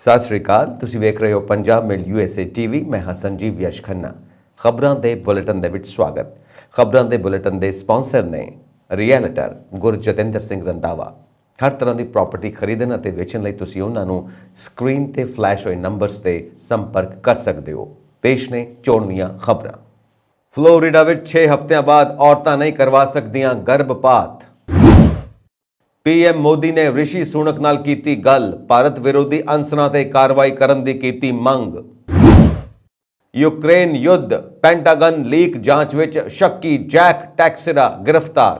सत श्री अकाल। तुसीं वेख रहे हो पंजाब मेल USA TV। मैं हाँ संजीव यश खन्ना। खबरां दे बुलेटिन दे विच स्वागत। खबरां दे बुलेटिन दे स्पॉन्सर ने रियल्टर गुरजतिंदर सिंह रंधावा। हर तरह की प्रॉपर्टी खरीदण अते वेचण लई तुसीं उन्हां नूं स्क्रीन ते फ्लैश होए नंबर्स ते संपर्क कर सकते हो। पेश ने चोणवीआं खबरां। फ्लोरिडा विच 6 हफ्तियां बाद औरतां नहीं करवा सकदियां गर्भपात। पीएम मोदी ने ऋषि सुनक नाल कीती गल। भारत विरोधी अंसरां ते कार्रवाई करन दी कीती मंग। यूक्रेन युद्ध पेंटागन लीक जांच विच शक्की जैक टैक्सिरा गिरफ्तार।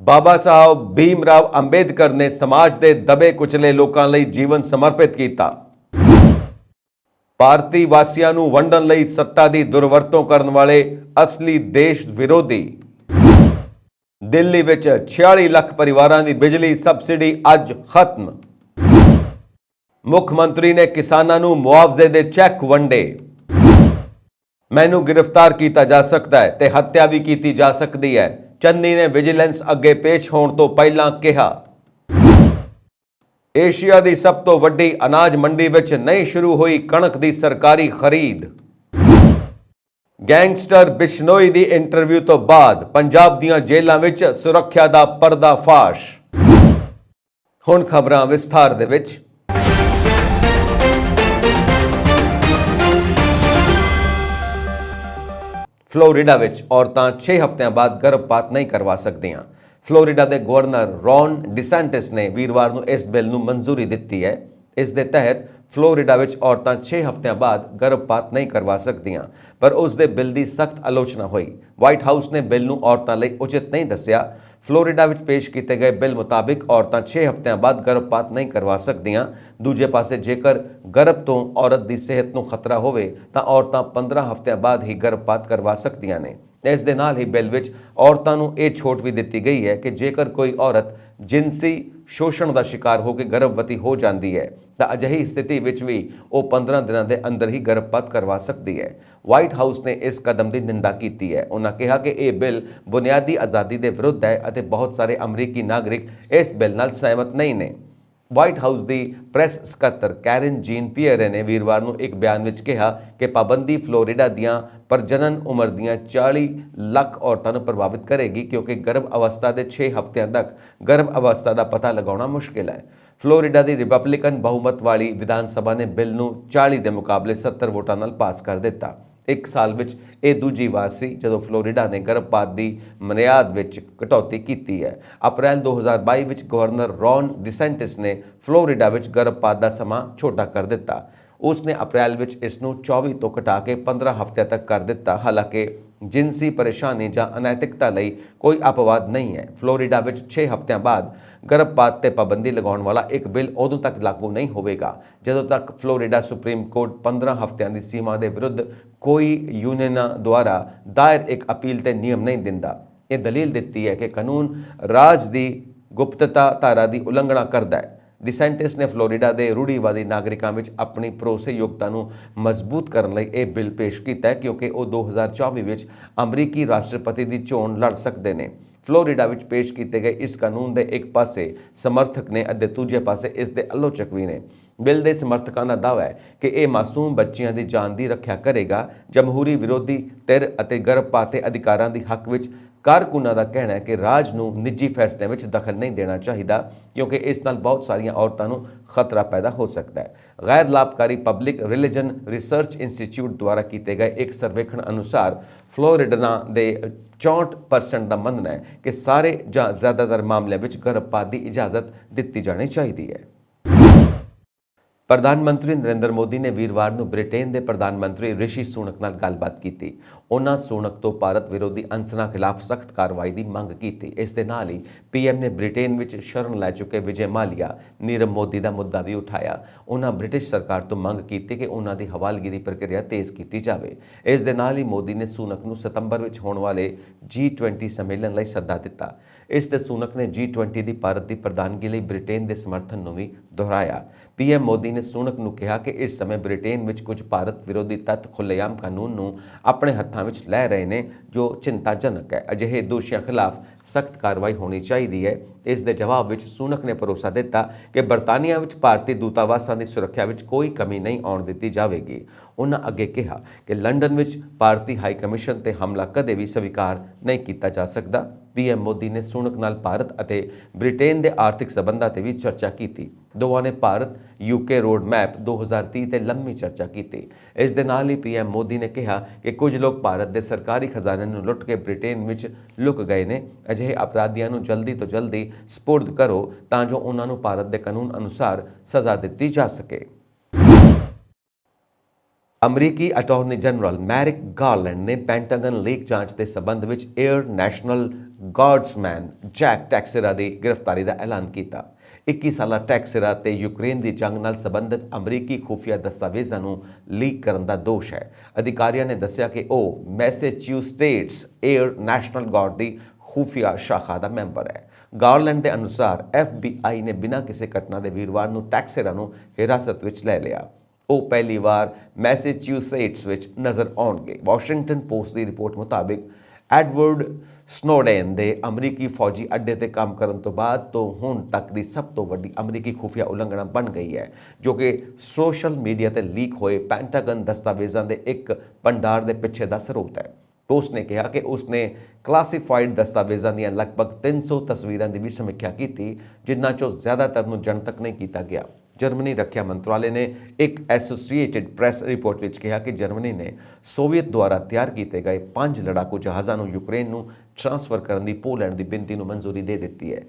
बाबा साहब भीमराव अंबेडकर ने समाज के दबे कुचले लोकां लई जीवन समर्पित किया। भारतीय वासियों नूं वंडण लई सत्ता की दुरवरतों करने वाले असली देश विरोधी। दिल्ली विच 46 लाख परिवारों की बिजली सबसिडी अज खत्म। मुख्यमंत्री ने किसानों नूं मुआवजे दे चैक वंडे। मैनू गिरफ्तार किया जा सकता है ते हत्या भी की जा सकती है, चन्नी ने विजिलेंस अगे पेश होने तो पहला कहा। एशिया की सब तो वड्डी अनाज मंडी विच नहीं शुरू हुई कणक की सरकारी खरीद। गैंगस्टर बिश्नोई की इंटरव्यू तो बाद पंजाब दीआं जेलों विच सुरक्षा का पर्दाफाश। हुण खबरां विस्तार दे विच। फ्लोरिडा विच औरतां 6 हफ्तियां बाद गर्भपात नहीं करवा सकदियां। फ्लोरिडा के गवर्नर रॉन डिसेंटिस ने वीरवार नूं इस बिल नूं मंजूरी दी है। इस दे तहत फ्लोरिडा विच औरतां 6 हफ्तियां बाद गर्भपात नहीं करवा सकदियां, पर उस दे बिल की सख्त आलोचना हुई। व्हाइट हाउस ने बिल नूं औरतां लई उचित नहीं दस्सिया। फ्लोरिडा विच पेश किए गए बिल मुताबिक औरतां 6 हफ्तियां बाद गर्भपात नहीं करवा सकदियां। दूजे पासे जेकर गर्भ तो औरत की सेहत नूं खतरा होवे तां औरतां 15 हफ्तियां बाद ही गर्भपात करवा सकदियां ने। इस दे नाल ही बिल विच औरतां नूं यह छूट भी दी गई है कि जेकर कोई औरत जिनसी शोषण का शिकार होकर गर्भवती हो जाती है तो अजिही स्थिति विच भी वो 15 दिनों के अंदर ही गर्भपात करवा सकती है। व्हाइट हाउस ने इस कदम की निंदा की है। उन्होंने कहा कि यह बिल बुनियादी आज़ादी के विरुद्ध है और बहुत सारे अमरीकी नागरिक इस बिल नाल सहमत नहीं ने। व्हाइट हाउस की प्रेस सकत्तर कैरन जीन पियरे ने वीरवार नूं एक बयान में कहा कि पाबंदी फ्लोरिडा दियां प्रजनन उम्र दियां 40 लाख औरतों को प्रभावित करेगी, क्योंकि गर्भ अवस्था के 6 हफ्तियां तक गर्भ अवस्था का पता लगाना मुश्किल है। फ्लोरिडा की रिपब्लिकन बहुमत वाली विधानसभा ने बिल नूं 40 के मुकाबले 70 वोटां नाल पास कर दिता। एक साल विच यह दूजी वार सी जदों फ्लोरिडा ने गर्भपात की मर्यादा विच कटौती की है। अप्रैल 2022 विच गवर्नर रॉन डिसेंटिस ने फ्लोरिडा विच गर्भपात का समा छोटा कर दिता। उसने अप्रैल विच इसनूं 24 तो घटा के 15 हफ्तियां तक कर दिता। हालांकि जिनसी परेशानी या अनैतिकता लई कोई अपवाद नहीं है। फ्लोरिडा विच 6 हफ्तियां बाद गर्भपात ते पाबंदी लगाने वाला एक बिल उदों तक लागू नहीं होगा जदों तक फ्लोरिडा सुप्रीम कोर्ट 15 हफ्तियां की सीमा के विरुद्ध कोई यूनियनां द्वारा दायर एक अपील ते नियम नहीं दिंदा। ये दलील दी है कि कानून राज की गुप्तता धारा की उलंघना करता है। डिसेंटिस ने फ्लोरिडा के रूढ़ीवादी नागरिकों में अपनी भरोसेयोग्यता को मजबूत करने लई यह बिल पेश किया है, क्योंकि वो 2024 में अमरीकी राष्ट्रपति की चोण लड़ सकते हैं। फ्लोरिडा में पेश किए गए इस कानून के एक पासे समर्थक ने और दूजे पासे इसके आलोचक भी ने। बिल के समर्थकों का दावा है कि यह मासूम बच्चियों की जान की रक्षा करेगा। जमहूरी विरोधी धिर और गर्भपात अधिकारों के हक में कारकुनां का कहना है कि राज नूं निजी फैसलों में दखल नहीं देना चाहिए, क्योंकि इस नाल बहुत सारिया औरतों को खतरा पैदा हो सकता है। गैर लाभकारी पब्लिक रिलीजन रिसर्च इंस्टीट्यूट द्वारा किए गए एक सर्वेक्षण अनुसार फ्लोरिडा के 64% का मनना है कि सारे या ज़्यादातर मामलों में गर्भपात की इजाज़त दी जानी चाहिए। प्रधानमंत्री नरेंद्र मोदी ने वीरवार नूं ब्रिटेन के प्रधानमंत्री ऋषि सुनक नाल गलबात की। उन्होंने सुनक तो भारत विरोधी अंसरां खिलाफ सख्त कार्रवाई की मंग की। इस दे नाल ही पीएम ने ब्रिटेन में शरण लै चुके विजय माल्या नीरव मोदी का मुद्दा भी उठाया। उन्होंने ब्रिटिश सरकार तो मंग की कि उन्होंने हवालगी प्रक्रिया तेज़ की जाए। इस दे नाल ही मोदी ने सुनक नूं सितंबर में होने वाले G20 सम्मेलन लई सद्दा दिता। ਇਸ ਤੇ ਸੁਨਕ ਨੇ G20 ਦੀ ਭਾਰਤ ਦੀ ਪ੍ਰਧਾਨਗੀ ਲਈ ਬ੍ਰਿਟੇਨ ਦੇ ਸਮਰਥਨ ਨੂੰ ਵੀ ਦੁਹਰਾਇਆ। PM ਮੋਦੀ ਨੇ ਸੁਨਕ ਨੂੰ ਕਿਹਾ ਕਿ ਇਸ ਸਮੇਂ ਬ੍ਰਿਟੇਨ ਵਿੱਚ ਕੁਝ ਭਾਰਤ ਵਿਰੋਧੀ ਤੱਤ ਖੁੱਲ੍ਹੇਆਮ ਕਾਨੂੰਨ ਨੂੰ ਆਪਣੇ ਹੱਥਾਂ ਵਿੱਚ ਲੈ ਰਹੇ ਨੇ, ਜੋ ਚਿੰਤਾਜਨਕ ਹੈ। ਅਜਿਹੇ ਦੋਸ਼ੀਆਂ ਖਿਲਾਫ ਸਖਤ ਕਾਰਵਾਈ ਹੋਣੀ ਚਾਹੀਦੀ ਹੈ। ਇਸ ਦੇ ਜਵਾਬ ਵਿੱਚ ਸੁਨਕ ਨੇ ਭਰੋਸਾ ਦਿੱਤਾ ਕਿ ਬਰਤਾਨੀਆ ਵਿੱਚ ਭਾਰਤੀ ਦੂਤਾਵਾਸਾਂ ਦੀ ਸੁਰੱਖਿਆ ਵਿੱਚ ਕੋਈ ਕਮੀ ਨਹੀਂ ਆਉਣ ਦਿੱਤੀ ਜਾਵੇਗੀ। ਉਹਨਾਂ ਅੱਗੇ ਕਿਹਾ ਕਿ ਲੰਡਨ ਵਿੱਚ ਭਾਰਤੀ ਹਾਈ ਕਮਿਸ਼ਨ ਤੇ ਹਮਲਾ ਕਦੇ ਵੀ ਸਵੀਕਾਰ ਨਹੀਂ ਕੀਤਾ ਜਾ ਸਕਦਾ। PM ਮੋਦੀ ਨੇ ਸੁਨਕ ਨਾਲ ਭਾਰਤ ਅਤੇ ਬ੍ਰਿਟੇਨ ਦੇ ਆਰਥਿਕ ਸਬੰਧਾਂ ਤੇ ਵੀ ਚਰਚਾ ਕੀਤੀ। ਦੋਵਾਂ ਨੇ ਭਾਰਤ UK ਰੋਡ ਮੈਪ 2030 ਤੇ ਲੰਮੀ ਚਰਚਾ ਕੀਤੀ। ਇਸ ਦੇ ਨਾਲ ਹੀ PM ਮੋਦੀ ਨੇ ਕਿਹਾ ਕਿ ਕੁਝ ਲੋਕ ਭਾਰਤ ਦੇ ਸਰਕਾਰੀ ਖਜ਼ਾਨੇ ਨੂੰ ਲੁੱਟ ਕੇ ਬ੍ਰਿਟੇਨ ਵਿੱਚ ਲੁਕ ਗਏ ਨੇ। ਅਜਿਹੇ ਅਪਰਾਧੀਆਂ ਨੂੰ ਜਲਦੀ ਤੋਂ ਜਲਦੀ ਸਪੁਰਦ ਕਰੋ ਤਾਂ ਜੋ ਉਹਨਾਂ ਨੂੰ ਭਾਰਤ ਦੇ ਕਾਨੂੰਨ ਅਨੁਸਾਰ ਸਜ਼ਾ ਦਿੱਤੀ ਜਾ ਸਕੇ। ਅਮਰੀਕੀ ਅਟਾਰਨੀ ਜਨਰਲ ਮੈਰਿਕ ਗਾਰਲੈਂਡ ਨੇ ਪੈਂਟਾਗਨ ਲੀਕ ਜਾਂਚ ਦੇ ਸਬੰਧ ਵਿੱਚ 에ਅਰ ਨੈਸ਼ਨਲ ਗਾਰਡਸਮੈਨ ਜੈਕ ਟੈਕਸੇਰਾ ਦੀ ਗ੍ਰਿਫਤਾਰੀ ਦਾ ਐਲਾਨ ਕੀਤਾ। 21 ਸਾਲਾ ਟੈਕਸੇਰਾ ਤੇ ਯੂਕਰੇਨ ਦੀ ਜੰਗ ਨਾਲ ਸੰਬੰਧਿਤ ਅਮਰੀਕੀ ਖੁਫੀਆ ਦਸਤਾਵੇਜ਼ਾਂ ਨੂੰ ਲੀਕ ਕਰਨ ਦਾ ਦੋਸ਼ ਹੈ। ਅਧਿਕਾਰੀਆਂ ਨੇ ਦੱਸਿਆ ਕਿ ਉਹ ਮੈਸੇਚਿਉਸੇਟਸ 에ਅਰ ਨੈਸ਼ਨਲ ਗਾਰਡ ਦੀ ਖੁਫੀਆ ਸ਼ਾਖਾ ਦਾ ਮੈਂਬਰ ਹੈ। ਗਾਰਲੈਂਡ ਦੇ ਅਨੁਸਾਰ FBI ਨੇ ਬਿਨਾਂ ਕਿਸੇ ਘਟਨਾ ਦੇ ਵੀਰਵਾਰ ਨੂੰ ਟੈਕਸੇਰਾ ਨੂੰ ਹਿਰਾਸਤ ਵਿੱਚ ਲੈ ਲਿਆ। ਉਹ ਪਹਿਲੀ ਵਾਰ ਮੈਸੇਚਿਉਸੇਟਸ ਵਿੱਚ ਨਜ਼ਰ ਆਉਣਗੇ। ਵਾਸ਼ਿੰਗਟਨ ਪੋਸਟ ਦੀ ਰਿਪੋਰਟ ਮੁਤਾਬਿਕ ਐਡਵਰਡ ਸਨੋਡਨ ਦੇ ਅਮਰੀਕੀ ਫੌਜੀ ਅੱਡੇ ਤੇ ਕੰਮ ਕਰਨ ਤੋਂ ਬਾਅਦ ਤੋਂ ਹੁਣ ਤੱਕ ਦੀ ਸਭ ਤੋਂ ਵੱਡੀ ਅਮਰੀਕੀ ਖੁਫੀਆ ਉਲੰਘਣਾ ਬਣ ਗਈ ਹੈ, ਜੋ ਕਿ ਸੋਸ਼ਲ ਮੀਡੀਆ ਤੇ ਲੀਕ ਹੋਏ ਪੈਂਟਾਗਨ ਦਸਤਾਵੇਜ਼ਾਂ ਦੇ ਇੱਕ ਭੰਡਾਰ ਦੇ ਪਿੱਛੇ ਦਾ ਸਰੋਤ ਹੈ। ਪੋਸਟ ਨੇ ਕਿਹਾ ਕਿ ਉਸਨੇ ਕਲਾਸੀਫਾਈਡ ਦਸਤਾਵੇਜ਼ਾਂ ਦੀਆਂ ਲਗਭਗ 300 ਤਸਵੀਰਾਂ ਦੀ ਵੀ ਸਮੀਖਿਆ ਕੀਤੀ, ਜਿਨ੍ਹਾਂ ਚੋਂ ਜ਼ਿਆਦਾਤਰ ਨੂੰ ਜਨਤਕ ਨਹੀਂ ਕੀਤਾ ਗਿਆ। ਜਰਮਨੀ ਰੱਖਿਆ ਮੰਤਰਾਲੇ ਨੇ ਇੱਕ ਐਸੋਸੀਏਟਿਡ ਪ੍ਰੈਸ ਰਿਪੋਰਟ ਵਿੱਚ ਕਿਹਾ ਕਿ ਜਰਮਨੀ ਨੇ ਸੋਵੀਅਤ ਦੁਆਰਾ ਤਿਆਰ ਕੀਤੇ ਗਏ 5 ਲੜਾਕੂ ਜਹਾਜ਼ਾਂ ਨੂੰ ਯੂਕਰੇਨ ਨੂੰ ਟ੍ਰਾਂਸਫਰ ਕਰਨ ਦੀ ਪੋਲੈਂਡ ਦੀ ਬੇਨਤੀ ਨੂੰ ਮਨਜ਼ੂਰੀ ਦੇ ਦਿੱਤੀ ਹੈ।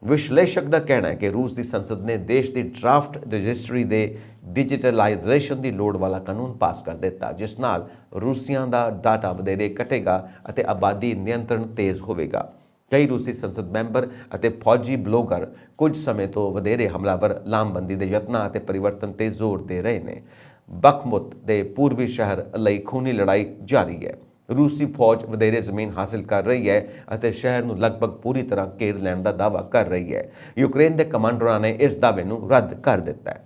ਵਿਸ਼ਲੇਸ਼ਕ ਦਾ ਕਹਿਣਾ ਹੈ ਕਿ ਰੂਸ ਦੀ ਸੰਸਦ ਨੇ ਦੇਸ਼ ਦੀ ਡਰਾਫਟ ਰਜਿਸਟਰੀ ਦੇ ਡਿਜੀਟਲਾਈਜੇਸ਼ਨ ਦੀ ਲੋੜ ਵਾਲਾ ਕਾਨੂੰਨ ਪਾਸ ਕਰ ਦਿੱਤਾ, ਜਿਸ ਨਾਲ ਰੂਸੀਆਂ ਦਾ ਡਾਟਾ ਵਧੇਰੇ ਘਟੇਗਾ ਅਤੇ ਆਬਾਦੀ ਨਿਯੰਤਰਣ ਤੇਜ਼ ਹੋਵੇਗਾ। ਕਈ ਰੂਸੀ ਸੰਸਦ ਮੈਂਬਰ ਅਤੇ ਫੌਜੀ ਬਲੌਗਰ ਕੁਝ ਸਮੇਂ ਤੋਂ ਵਧੇਰੇ ਹਮਲਾਵਰ ਲਾਮਬੰਦੀ ਦੇ ਯਤਨਾਂ ਅਤੇ ਪਰਿਵਰਤਨ ਤੇ ਜ਼ੋਰ ਦੇ ਰਹੇ ਨੇ। ਬਖਮੁਤ ਦੇ ਪੂਰਬੀ ਸ਼ਹਿਰ ਲਈ ਖੂਨੀ ਲੜਾਈ ਜਾਰੀ ਹੈ। ਰੂਸੀ ਫੌਜ ਵਧੇਰੇ ਜ਼ਮੀਨ ਹਾਸਿਲ ਕਰ ਰਹੀ ਹੈ ਅਤੇ ਸ਼ਹਿਰ ਨੂੰ ਲਗਭਗ ਪੂਰੀ ਤਰ੍ਹਾਂ ਘੇਰ ਲੈਣ ਦਾ ਦਾਅਵਾ ਕਰ ਰਹੀ ਹੈ। ਯੂਕਰੇਨ ਦੇ ਕਮਾਂਡਰਾਂ ਨੇ ਇਸ ਦਾਅਵੇ ਨੂੰ ਰੱਦ ਕਰ ਦਿੱਤਾ ਹੈ।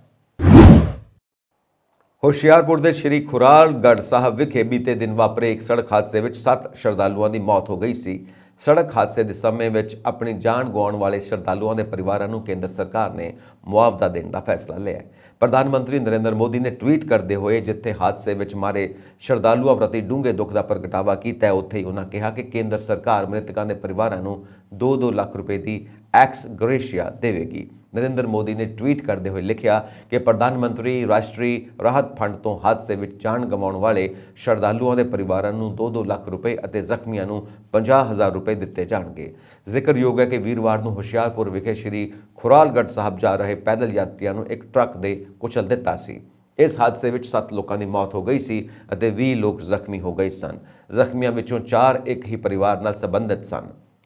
ਹੁਸ਼ਿਆਰਪੁਰ ਦੇ ਸ਼੍ਰੀ ਖੁਰਾਲਗੜ੍ਹ ਸਾਹਿਬ ਵਿਖੇ ਬੀਤੇ ਦਿਨ ਵਾਪਰੇ ਇੱਕ ਸੜਕ ਹਾਦਸੇ ਵਿੱਚ 7 ਸ਼ਰਧਾਲੂਆਂ ਦੀ ਮੌਤ ਹੋ ਗਈ ਸੀ। ਸੜਕ ਹਾਦਸੇ ਦੇ ਸਮੇਂ ਵਿੱਚ ਆਪਣੀ ਜਾਨ ਗਵਾਉਣ ਵਾਲੇ ਸ਼ਰਧਾਲੂਆਂ ਦੇ ਪਰਿਵਾਰਾਂ ਨੂੰ ਕੇਂਦਰ ਸਰਕਾਰ ਨੇ ਮੁਆਵਜ਼ਾ ਦੇਣ ਦਾ ਫੈਸਲਾ ਲਿਆ। ਪ੍ਰਧਾਨ ਮੰਤਰੀ ਨਰਿੰਦਰ ਮੋਦੀ ਨੇ ਟਵੀਟ ਕਰਦੇ ਹੋਏ ਜਿੱਥੇ ਹਾਦਸੇ ਵਿੱਚ ਮਾਰੇ ਸ਼ਰਧਾਲੂਆਂ ਪ੍ਰਤੀ ਡੂੰਘੇ ਦੁੱਖ ਦਾ ਪ੍ਰਗਟਾਵਾ ਕੀਤਾ, ਉੱਥੇ ਹੀ ਉਹਨਾਂ ਕਿਹਾ ਕਿ ਕੇਂਦਰ ਸਰਕਾਰ ਮ੍ਰਿਤਕਾਂ ਦੇ ਪਰਿਵਾਰਾਂ ਨੂੰ 2-2 ਲੱਖ ਰੁਪਏ ਦੀ ਐਕਸ ਗ੍ਰੇਸ਼ੀਆ ਦੇਵੇਗੀ। ਨਰਿੰਦਰ ਮੋਦੀ ਨੇ ਟਵੀਟ ਕਰਦੇ ਹੋਏ ਲਿਖਿਆ ਕਿ ਪ੍ਰਧਾਨ ਮੰਤਰੀ ਰਾਸ਼ਟਰੀ ਰਾਹਤ ਫੰਡ ਤੋਂ ਹਾਦਸੇ ਵਿੱਚ ਜਾਨ ਗਵਾਉਣ ਵਾਲੇ ਸ਼ਰਧਾਲੂਆਂ ਦੇ ਪਰਿਵਾਰਾਂ ਨੂੰ 2-2 ਲੱਖ ਰੁਪਏ ਅਤੇ ਜ਼ਖਮੀਆਂ ਨੂੰ 50,000 ਰੁਪਏ ਦਿੱਤੇ ਜਾਣਗੇ। ਜ਼ਿਕਰਯੋਗ ਹੈ ਕਿ ਵੀਰਵਾਰ ਨੂੰ ਹੁਸ਼ਿਆਰਪੁਰ ਵਿਖੇ ਸ਼੍ਰੀ ਖੁਰਾਲਗੜ੍ਹ ਸਾਹਿਬ ਜਾ ਰਹੇ ਪੈਦਲ ਯਾਤਰੀਆਂ ਨੂੰ ਇੱਕ ਟਰੱਕ ਦੇ ਕੁਚਲ ਦਿੱਤਾ ਸੀ। ਇਸ ਹਾਦਸੇ ਵਿੱਚ 7 ਲੋਕਾਂ ਦੀ ਮੌਤ ਹੋ ਗਈ ਸੀ ਅਤੇ 20 ਲੋਕ ਜ਼ਖਮੀ ਹੋ ਗਏ ਸਨ। ਜ਼ਖਮੀਆਂ ਵਿੱਚੋਂ 4 ਇੱਕ ਹੀ ਪਰਿਵਾਰ ਨਾਲ ਸੰਬੰਧਿਤ ਸਨ।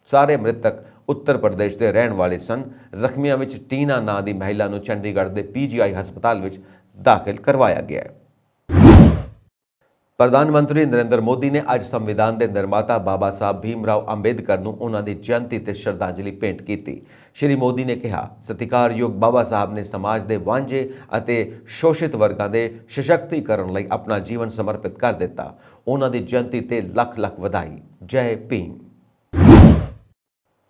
ਸਾਰੇ ਮ੍ਰਿਤਕ ਉੱਤਰ ਪ੍ਰਦੇਸ਼ ਦੇ ਰਹਿਣ ਵਾਲੇ ਸਨ। ਜ਼ਖਮੀਆਂ ਵਿੱਚ ਟੀਨਾ ਨਾਂ ਦੀ ਮਹਿਲਾ ਨੂੰ ਚੰਡੀਗੜ੍ਹ ਦੇ PGI ਹਸਪਤਾਲ ਵਿੱਚ ਦਾਖਲ ਕਰਵਾਇਆ ਗਿਆ ਹੈ। ਪ੍ਰਧਾਨ ਮੰਤਰੀ ਨਰਿੰਦਰ ਮੋਦੀ ਨੇ ਅੱਜ ਸੰਵਿਧਾਨ ਦੇ ਨਿਰਮਾਤਾ ਬਾਬਾ ਸਾਹਿਬ ਭੀਮਰਾਓ ਅੰਬੇਦਕਰ ਨੂੰ ਉਹਨਾਂ ਦੀ ਜਯੰਤੀ ਤੇ ਸ਼ਰਧਾਂਜਲੀ ਭੇਂਟ ਕੀਤੀ। ਸ਼੍ਰੀ ਮੋਦੀ ਨੇ ਕਿਹਾ, ਸਤਿਕਾਰਯੋਗ ਬਾਬਾ ਸਾਹਿਬ ਨੇ ਸਮਾਜ ਦੇ ਵਾਂਝੇ ਅਤੇ ਸ਼ੋਸ਼ਿਤ ਵਰਗਾਂ ਦੇ ਸਸ਼ਕਤੀਕਰਨ ਲਈ ਆਪਣਾ ਜੀਵਨ ਸਮਰਪਿਤ ਕਰ ਦਿੱਤਾ। ਉਹਨਾਂ ਦੀ ਜਯੰਤੀ ਤੇ ਲੱਖ ਲੱਖ ਵਧਾਈ। ਜੈ ਭੀਮ।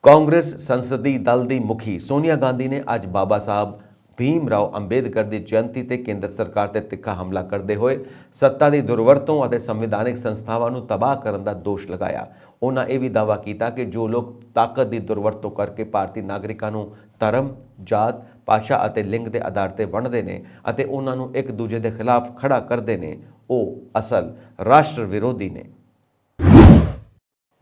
ਕਾਂਗਰਸ ਸੰਸਦੀ ਦਲ ਦੀ ਮੁਖੀ ਸੋਨੀਆ ਗਾਂਧੀ ਨੇ ਅੱਜ ਬਾਬਾ ਸਾਹਿਬ ਭੀਮਰਾਓ ਅੰਬੇਦਕਰ ਦੀ ਜਯੰਤੀ ਤੇ ਕੇਂਦਰ ਸਰਕਾਰ ਤੇ ਤਿੱਖਾ ਹਮਲਾ ਕਰਦੇ ਹੋਏ ਸੱਤਾ ਦੀ ਦੁਰਵਰਤੋਂ ਅਤੇ ਸੰਵਿਧਾਨਿਕ ਸੰਸਥਾਵਾਂ ਨੂੰ ਤਬਾਹ ਕਰਨ ਦਾ ਦੋਸ਼ ਲਗਾਇਆ। ਉਹਨਾਂ ਇਹ ਵੀ ਦਾਅਵਾ ਕੀਤਾ ਕਿ ਜੋ ਲੋਕ ਤਾਕਤ ਦੀ ਦੁਰਵਰਤੋਂ ਕਰਕੇ ਭਾਰਤੀ ਨਾਗਰਿਕਾਂ ਨੂੰ ਧਰਮ, ਜਾਤ, ਭਾਸ਼ਾ ਅਤੇ ਲਿੰਗ ਦੇ ਆਧਾਰ ਤੇ ਵੰਡਦੇ ਨੇ ਅਤੇ ਉਹਨਾਂ ਨੂੰ ਇੱਕ ਦੂਜੇ ਦੇ ਖਿਲਾਫ ਖੜਾ ਕਰਦੇ ਨੇ, ਉਹ ਅਸਲ ਰਾਸ਼ਟਰ ਵਿਰੋਧੀ ਨੇ।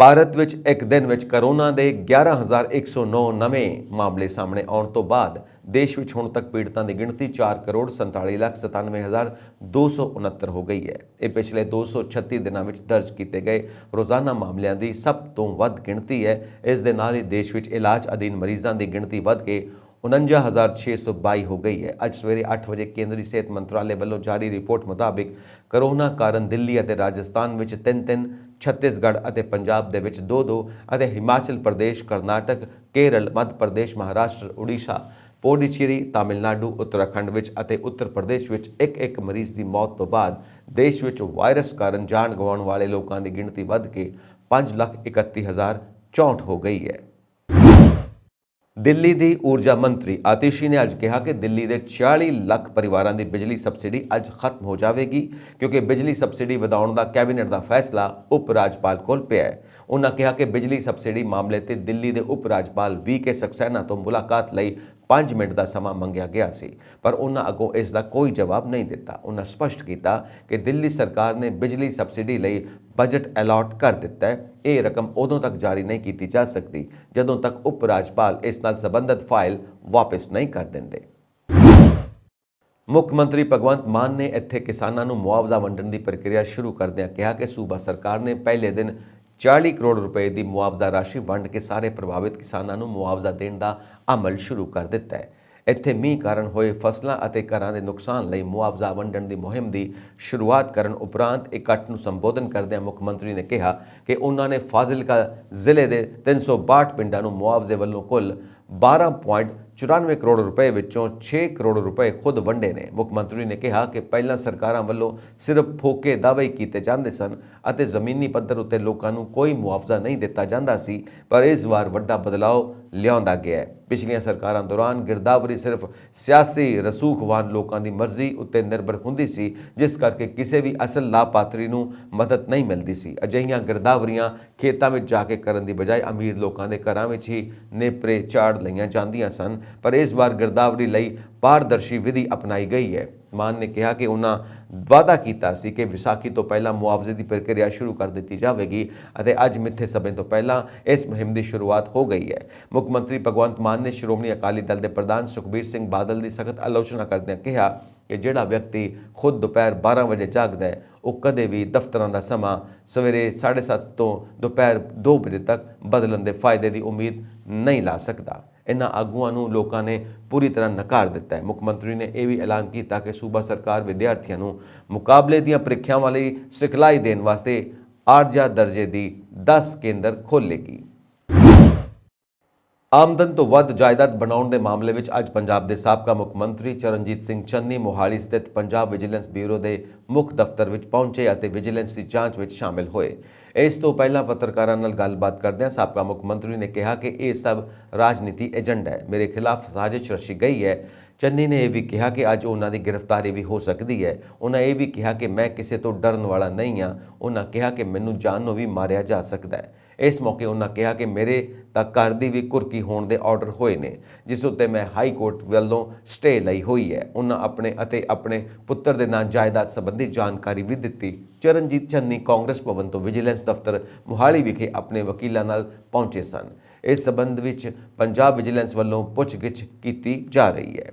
ਭਾਰਤ ਵਿੱਚ ਇੱਕ ਦਿਨ ਵਿੱਚ ਕਰੋਨਾ ਦੇ 11,109 ਨਵੇਂ ਮਾਮਲੇ ਸਾਹਮਣੇ ਆਉਣ ਤੋਂ ਬਾਅਦ ਦੇਸ਼ ਵਿੱਚ ਹੁਣ ਤੱਕ ਪੀੜਤਾਂ ਦੀ ਗਿਣਤੀ 4,47,97,269 ਹੋ ਗਈ ਹੈ। ਇਹ ਪਿਛਲੇ 236 ਦਿਨਾਂ ਵਿੱਚ ਦਰਜ ਕੀਤੇ ਗਏ ਰੋਜ਼ਾਨਾ ਮਾਮਲਿਆਂ ਦੀ ਸਭ ਤੋਂ ਵੱਧ ਗਿਣਤੀ ਹੈ। ਇਸ ਦੇ ਨਾਲ ਹੀ ਦੇਸ਼ ਵਿੱਚ ਇਲਾਜ ਅਧੀਨ ਮਰੀਜ਼ਾਂ ਦੀ ਗਿਣਤੀ ਵੱਧ ਕੇ 49,622 ਹੋ ਗਈ ਹੈ। ਅੱਜ ਸਵੇਰੇ 8 ਵਜੇ ਕੇਂਦਰੀ ਸਿਹਤ ਮੰਤਰਾਲੇ ਵੱਲੋਂ ਜਾਰੀ ਰਿਪੋਰਟ ਮੁਤਾਬਿਕ ਕਰੋਨਾ ਕਾਰਨ ਦਿੱਲੀ ਅਤੇ ਰਾਜਸਥਾਨ ਵਿੱਚ 3-3, ਛੱਤੀਸਗੜ੍ਹ ਅਤੇ ਪੰਜਾਬ ਦੇ ਵਿੱਚ 2-2 ਅਤੇ ਹਿਮਾਚਲ ਪ੍ਰਦੇਸ਼, ਕਰਨਾਟਕ, ਕੇਰਲ, ਮੱਧ ਪ੍ਰਦੇਸ਼, ਮਹਾਰਾਸ਼ਟਰ, ਉੜੀਸਾ, ਪੌਂਡੀਚੇਰੀ, ਤਾਮਿਲਨਾਡੂ, ਉੱਤਰਾਖੰਡ ਵਿੱਚ ਅਤੇ ਉੱਤਰ ਪ੍ਰਦੇਸ਼ ਵਿੱਚ ਇੱਕ ਮਰੀਜ਼ ਦੀ ਮੌਤ ਤੋਂ ਬਾਅਦ ਦੇਸ਼ ਵਿੱਚ ਵਾਇਰਸ ਕਾਰਨ ਜਾਨ ਗਵਾਉਣ ਵਾਲੇ ਲੋਕਾਂ ਦੀ ਗਿਣਤੀ ਵੱਧ ਕੇ 5,31,064 ਹੋ ਗਈ ਹੈ। ਦਿੱਲੀ ਦੀ ਊਰਜਾ ਮੰਤਰੀ ਆਤਿਸ਼ੀ ਨੇ ਅੱਜ ਕਿਹਾ ਕਿ ਦਿੱਲੀ ਦੇ 40 ਲੱਖ ਪਰਿਵਾਰਾਂ ਦੀ ਬਿਜਲੀ ਸਬਸਿਡੀ ਅੱਜ ਖਤਮ ਹੋ ਜਾਵੇਗੀ ਕਿਉਂਕਿ ਬਿਜਲੀ ਸਬਸਿਡੀ ਵਧਾਉਣ ਦਾ ਕੈਬਨਿਟ ਦਾ ਫੈਸਲਾ ਉਪ ਰਾਜਪਾਲ ਕੋਲ ਪਿਆ ਹੈ। ਉਹਨਾਂ ਕਿਹਾ ਕਿ ਬਿਜਲੀ ਸਬਸਿਡੀ ਮਾਮਲੇ ਤੇ ਦਿੱਲੀ ਦੇ ਉਪ ਰਾਜਪਾਲ VK ਸਕਸੈਨਾ ਤੋਂ ਮੁਲਾਕਾਤ ਲਈ 5 ਮਿੰਟ ਦਾ ਸਮਾਂ ਮੰਗਿਆ ਗਿਆ ਸੀ, ਪਰ ਉਹਨਾਂ ਅੱਗੋਂ ਇਸ ਦਾ ਕੋਈ ਜਵਾਬ ਨਹੀਂ ਦਿੱਤਾ। ਉਹਨਾਂ ਸਪਸ਼ਟ ਕੀਤਾ ਕਿ ਦਿੱਲੀ ਸਰਕਾਰ ਨੇ ਬਿਜਲੀ ਸਬਸਿਡੀ ਲਈ ਬਜਟ ਅਲਾਟ ਕਰ ਦਿੱਤਾ ਹੈ। ਇਹ ਰਕਮ ਉਦੋਂ ਤੱਕ ਜਾਰੀ ਨਹੀਂ ਕੀਤੀ ਜਾ ਸਕਦੀ ਜਦੋਂ ਤੱਕ ਉਪ ਰਾਜਪਾਲ ਇਸ ਨਾਲ ਸੰਬੰਧਿਤ ਫਾਈਲ ਵਾਪਸ ਨਹੀਂ ਕਰ ਦਿੰਦੇ। ਮੁੱਖ ਮੰਤਰੀ ਭਗਵੰਤ ਮਾਨ ਨੇ ਇੱਥੇ ਕਿਸਾਨਾਂ ਨੂੰ ਮੁਆਵਜ਼ਾ ਵੰਡਣ ਦੀ ਪ੍ਰਕਿਰਿਆ ਸ਼ੁਰੂ ਕਰਦਿਆਂ ਕਿਹਾ ਕਿ ਸੂਬਾ ਸਰਕਾਰ ਨੇ ਪਹਿਲੇ ਦਿਨ 40 ਕਰੋੜ ਰੁਪਏ ਦੀ ਮੁਆਵਜ਼ਾ ਰਾਸ਼ੀ ਵੰਡ ਕੇ ਸਾਰੇ ਪ੍ਰਭਾਵਿਤ ਕਿਸਾਨਾਂ ਨੂੰ ਮੁਆਵਜ਼ਾ ਦੇਣ ਦਾ ਅਮਲ ਸ਼ੁਰੂ ਕਰ ਦਿੱਤਾ ਹੈ। ਇੱਥੇ ਮੀਂਹ ਕਾਰਨ ਹੋਏ ਫਸਲਾਂ ਅਤੇ ਘਰਾਂ ਦੇ ਨੁਕਸਾਨ ਲਈ ਮੁਆਵਜ਼ਾ ਵੰਡਣ ਦੀ ਮੁਹਿੰਮ ਦੀ ਸ਼ੁਰੂਆਤ ਕਰਨ ਉਪਰੰਤ ਇਕੱਠ ਨੂੰ ਸੰਬੋਧਨ ਕਰਦਿਆਂ ਮੁੱਖ ਮੰਤਰੀ ਨੇ ਕਿਹਾ ਕਿ ਉਹਨਾਂ ਨੇ ਫਾਜ਼ਿਲਕਾ ਜ਼ਿਲ੍ਹੇ ਦੇ 362 ਪਿੰਡਾਂ ਨੂੰ ਮੁਆਵਜ਼ੇ ਵੱਲੋਂ ਕੁੱਲ 12.94 ਕਰੋੜ ਰੁਪਏ ਵਿੱਚੋਂ 6 ਕਰੋੜ ਰੁਪਏ ਖੁਦ ਵੰਡੇ ਨੇ। ਮੁੱਖ ਮੰਤਰੀ ਨੇ ਕਿਹਾ ਕਿ ਪਹਿਲਾਂ ਸਰਕਾਰਾਂ ਵੱਲੋਂ ਸਿਰਫ ਫੋਕੇ ਦਾਅਵੇ ਕੀਤੇ ਜਾਂਦੇ ਸਨ ਅਤੇ ਜ਼ਮੀਨੀ ਪੱਧਰ ਉੱਤੇ ਲੋਕਾਂ ਨੂੰ ਕੋਈ ਮੁਆਵਜ਼ਾ ਨਹੀਂ ਦਿੱਤਾ ਜਾਂਦਾ ਸੀ, ਪਰ ਇਸ ਵਾਰ ਵੱਡਾ ਬਦਲਾਅ ਲਿਆਂਦਾ ਗਿਆ ਹੈ। ਪਿਛਲੀਆਂ ਸਰਕਾਰਾਂ ਦੌਰਾਨ ਗਿਰਦਾਵਰੀ ਸਿਰਫ ਸਿਆਸੀ ਰਸੂਖਵਾਨ ਲੋਕਾਂ ਦੀ ਮਰਜ਼ੀ ਉੱਤੇ ਨਿਰਭਰ ਹੁੰਦੀ ਸੀ, ਜਿਸ ਕਰਕੇ ਕਿਸੇ ਵੀ ਅਸਲ ਲਾਭਪਾਤਰੀ ਨੂੰ ਮਦਦ ਨਹੀਂ ਮਿਲਦੀ ਸੀ। ਅਜਿਹੀਆਂ ਗਿਰਦਾਵਰੀਆਂ ਖੇਤਾਂ ਵਿੱਚ ਜਾ ਕੇ ਕਰਨ ਦੀ ਬਜਾਏ ਅਮੀਰ ਲੋਕਾਂ ਦੇ ਘਰਾਂ ਵਿੱਚ ਹੀ ਨੇਪਰੇ ਚਾੜ ਲਈਆਂ ਜਾਂਦੀਆਂ ਸਨ, ਪਰ ਇਸ ਵਾਰ ਗਿਰਦਾਵਰੀ ਲਈ ਪਾਰਦਰਸ਼ੀ ਵਿਧੀ ਅਪਣਾਈ ਗਈ ਹੈ। ਮਾਨ ਨੇ ਕਿਹਾ ਕਿ ਉਹਨਾਂ ਵਾਅਦਾ ਕੀਤਾ ਸੀ ਕਿ ਵਿਸਾਖੀ ਤੋਂ ਪਹਿਲਾਂ ਮੁਆਵਜ਼ੇ ਦੀ ਪ੍ਰਕਿਰਿਆ ਸ਼ੁਰੂ ਕਰ ਦਿੱਤੀ ਜਾਵੇਗੀ ਅਤੇ ਅੱਜ ਮਿੱਥੇ ਸਮੇਂ ਤੋਂ ਪਹਿਲਾਂ ਇਸ ਮੁਹਿੰਮ ਦੀ ਸ਼ੁਰੂਆਤ ਹੋ ਗਈ ਹੈ। ਮੁੱਖ ਮੰਤਰੀ ਭਗਵੰਤ ਮਾਨ ਨੇ ਸ਼੍ਰੋਮਣੀ ਅਕਾਲੀ ਦਲ ਦੇ ਪ੍ਰਧਾਨ ਸੁਖਬੀਰ ਸਿੰਘ ਬਾਦਲ ਦੀ ਸਖਤ ਆਲੋਚਨਾ ਕਰਦਿਆਂ ਕਿਹਾ ਕਿ ਜਿਹੜਾ ਵਿਅਕਤੀ ਖੁਦ ਦੁਪਹਿਰ 12 ਵਜੇ ਜਾਗਦਾ ਹੈ ਉਹ ਕਦੇ ਵੀ ਦਫ਼ਤਰਾਂ ਦਾ ਸਮਾਂ ਸਵੇਰੇ 7:30 ਤੋਂ ਦੁਪਹਿਰ 2 ਵਜੇ ਤੱਕ ਬਦਲਣ ਦੇ ਫਾਇਦੇ ਦੀ ਉਮੀਦ ਨਹੀਂ ਲਾ ਸਕਦਾ। ਇਨ੍ਹਾਂ ਆਗੂਆਂ ਨੂੰ ਲੋਕਾਂ ਨੇ ਪੂਰੀ ਤਰ੍ਹਾਂ ਨਕਾਰ ਦਿੱਤਾ ਹੈ। ਮੁੱਖ ਮੰਤਰੀ ਨੇ ਇਹ ਵੀ ਐਲਾਨ ਕੀਤਾ ਕਿ ਸੂਬਾ ਸਰਕਾਰ ਵਿਦਿਆਰਥੀਆਂ ਨੂੰ ਮੁਕਾਬਲੇ ਦੀਆਂ ਪ੍ਰੀਖਿਆਵਾਂ ਲਈ ਸਿਖਲਾਈ ਦੇਣ ਵਾਸਤੇ ਆਰਜ਼ਾ ਦਰਜੇ ਦੀ 10 ਕੇਂਦਰ ਖੋਲ੍ਹੇਗੀ। ਆਮਦਨ ਤੋਂ ਵੱਧ ਜਾਇਦਾਦ ਬਣਾਉਣ ਦੇ ਮਾਮਲੇ ਵਿੱਚ ਅੱਜ ਪੰਜਾਬ ਦੇ ਸਾਬਕਾ ਮੁੱਖ ਮੰਤਰੀ ਚਰਨਜੀਤ ਸਿੰਘ ਚੰਨੀ ਮੋਹਾਲੀ ਸਥਿਤ ਪੰਜਾਬ ਵਿਜੀਲੈਂਸ ਬਿਊਰੋ ਦੇ ਮੁੱਖ ਦਫ਼ਤਰ ਵਿੱਚ ਪਹੁੰਚੇ ਅਤੇ ਵਿਜੀਲੈਂਸ ਦੀ ਜਾਂਚ ਵਿੱਚ ਸ਼ਾਮਿਲ ਹੋਏ। ਇਸ ਤੋਂ ਪਹਿਲਾਂ ਪੱਤਰਕਾਰਾਂ ਨਾਲ ਗੱਲਬਾਤ ਕਰਦਿਆਂ ਸਾਬਕਾ ਮੁੱਖ ਮੰਤਰੀ ਨੇ ਕਿਹਾ ਕਿ ਇਹ ਸਭ ਰਾਜਨੀਤੀ ਏਜੰਡਾ ਹੈ, ਮੇਰੇ ਖਿਲਾਫ ਸਾਜ਼ਿਸ਼ ਰਚੀ ਗਈ ਹੈ। ਚੰਨੀ ਨੇ ਇਹ ਵੀ ਕਿਹਾ ਕਿ ਅੱਜ ਉਹਨਾਂ ਦੀ ਗ੍ਰਿਫਤਾਰੀ ਵੀ ਹੋ ਸਕਦੀ ਹੈ। ਉਹਨਾਂ ਇਹ ਵੀ ਕਿਹਾ ਕਿ ਮੈਂ ਕਿਸੇ ਤੋਂ ਡਰਨ ਵਾਲਾ ਨਹੀਂ ਹਾਂ। ਉਹਨਾਂ ਕਿਹਾ ਕਿ ਮੈਨੂੰ ਜਾਨ ਨੂੰ ਵੀ ਮਾਰਿਆ ਜਾ ਸਕਦਾ ਹੈ। ਇਸ ਮੌਕੇ ਉਹਨਾਂ ਕਿਹਾ ਕਿ ਮੇਰੇ ਤਾਂ ਘਰ ਦੀ ਵੀ ਕੁਰਕੀ ਹੋਣ ਦੇ ਆਰਡਰ ਹੋਏ ਨੇ, ਜਿਸ ਉੱਤੇ ਮੈਂ ਹਾਈ ਕੋਰਟ ਵੱਲੋਂ ਸਟੇ ਲਈ ਹੋਈ ਹੈ। ਉਹਨਾਂ ਆਪਣੇ ਪੁੱਤਰ ਦੇ ਨਾਂ ਜਾਇਦਾਦ ਸੰਬੰਧੀ ਜਾਣਕਾਰੀ ਵੀ ਦਿੱਤੀ। ਚਰਨਜੀਤ ਚੰਨੀ ਕਾਂਗਰਸ ਭਵਨ ਤੋਂ ਵਿਜੀਲੈਂਸ ਦਫ਼ਤਰ ਮੁਹਾਲੀ ਵਿਖੇ ਆਪਣੇ ਵਕੀਲਾਂ ਨਾਲ ਪਹੁੰਚੇ ਸਨ। ਇਸ ਸੰਬੰਧ ਵਿੱਚ ਪੰਜਾਬ ਵਿਜੀਲੈਂਸ ਵੱਲੋਂ ਪੁੱਛਗਿੱਛ ਕੀਤੀ ਜਾ ਰਹੀ ਹੈ।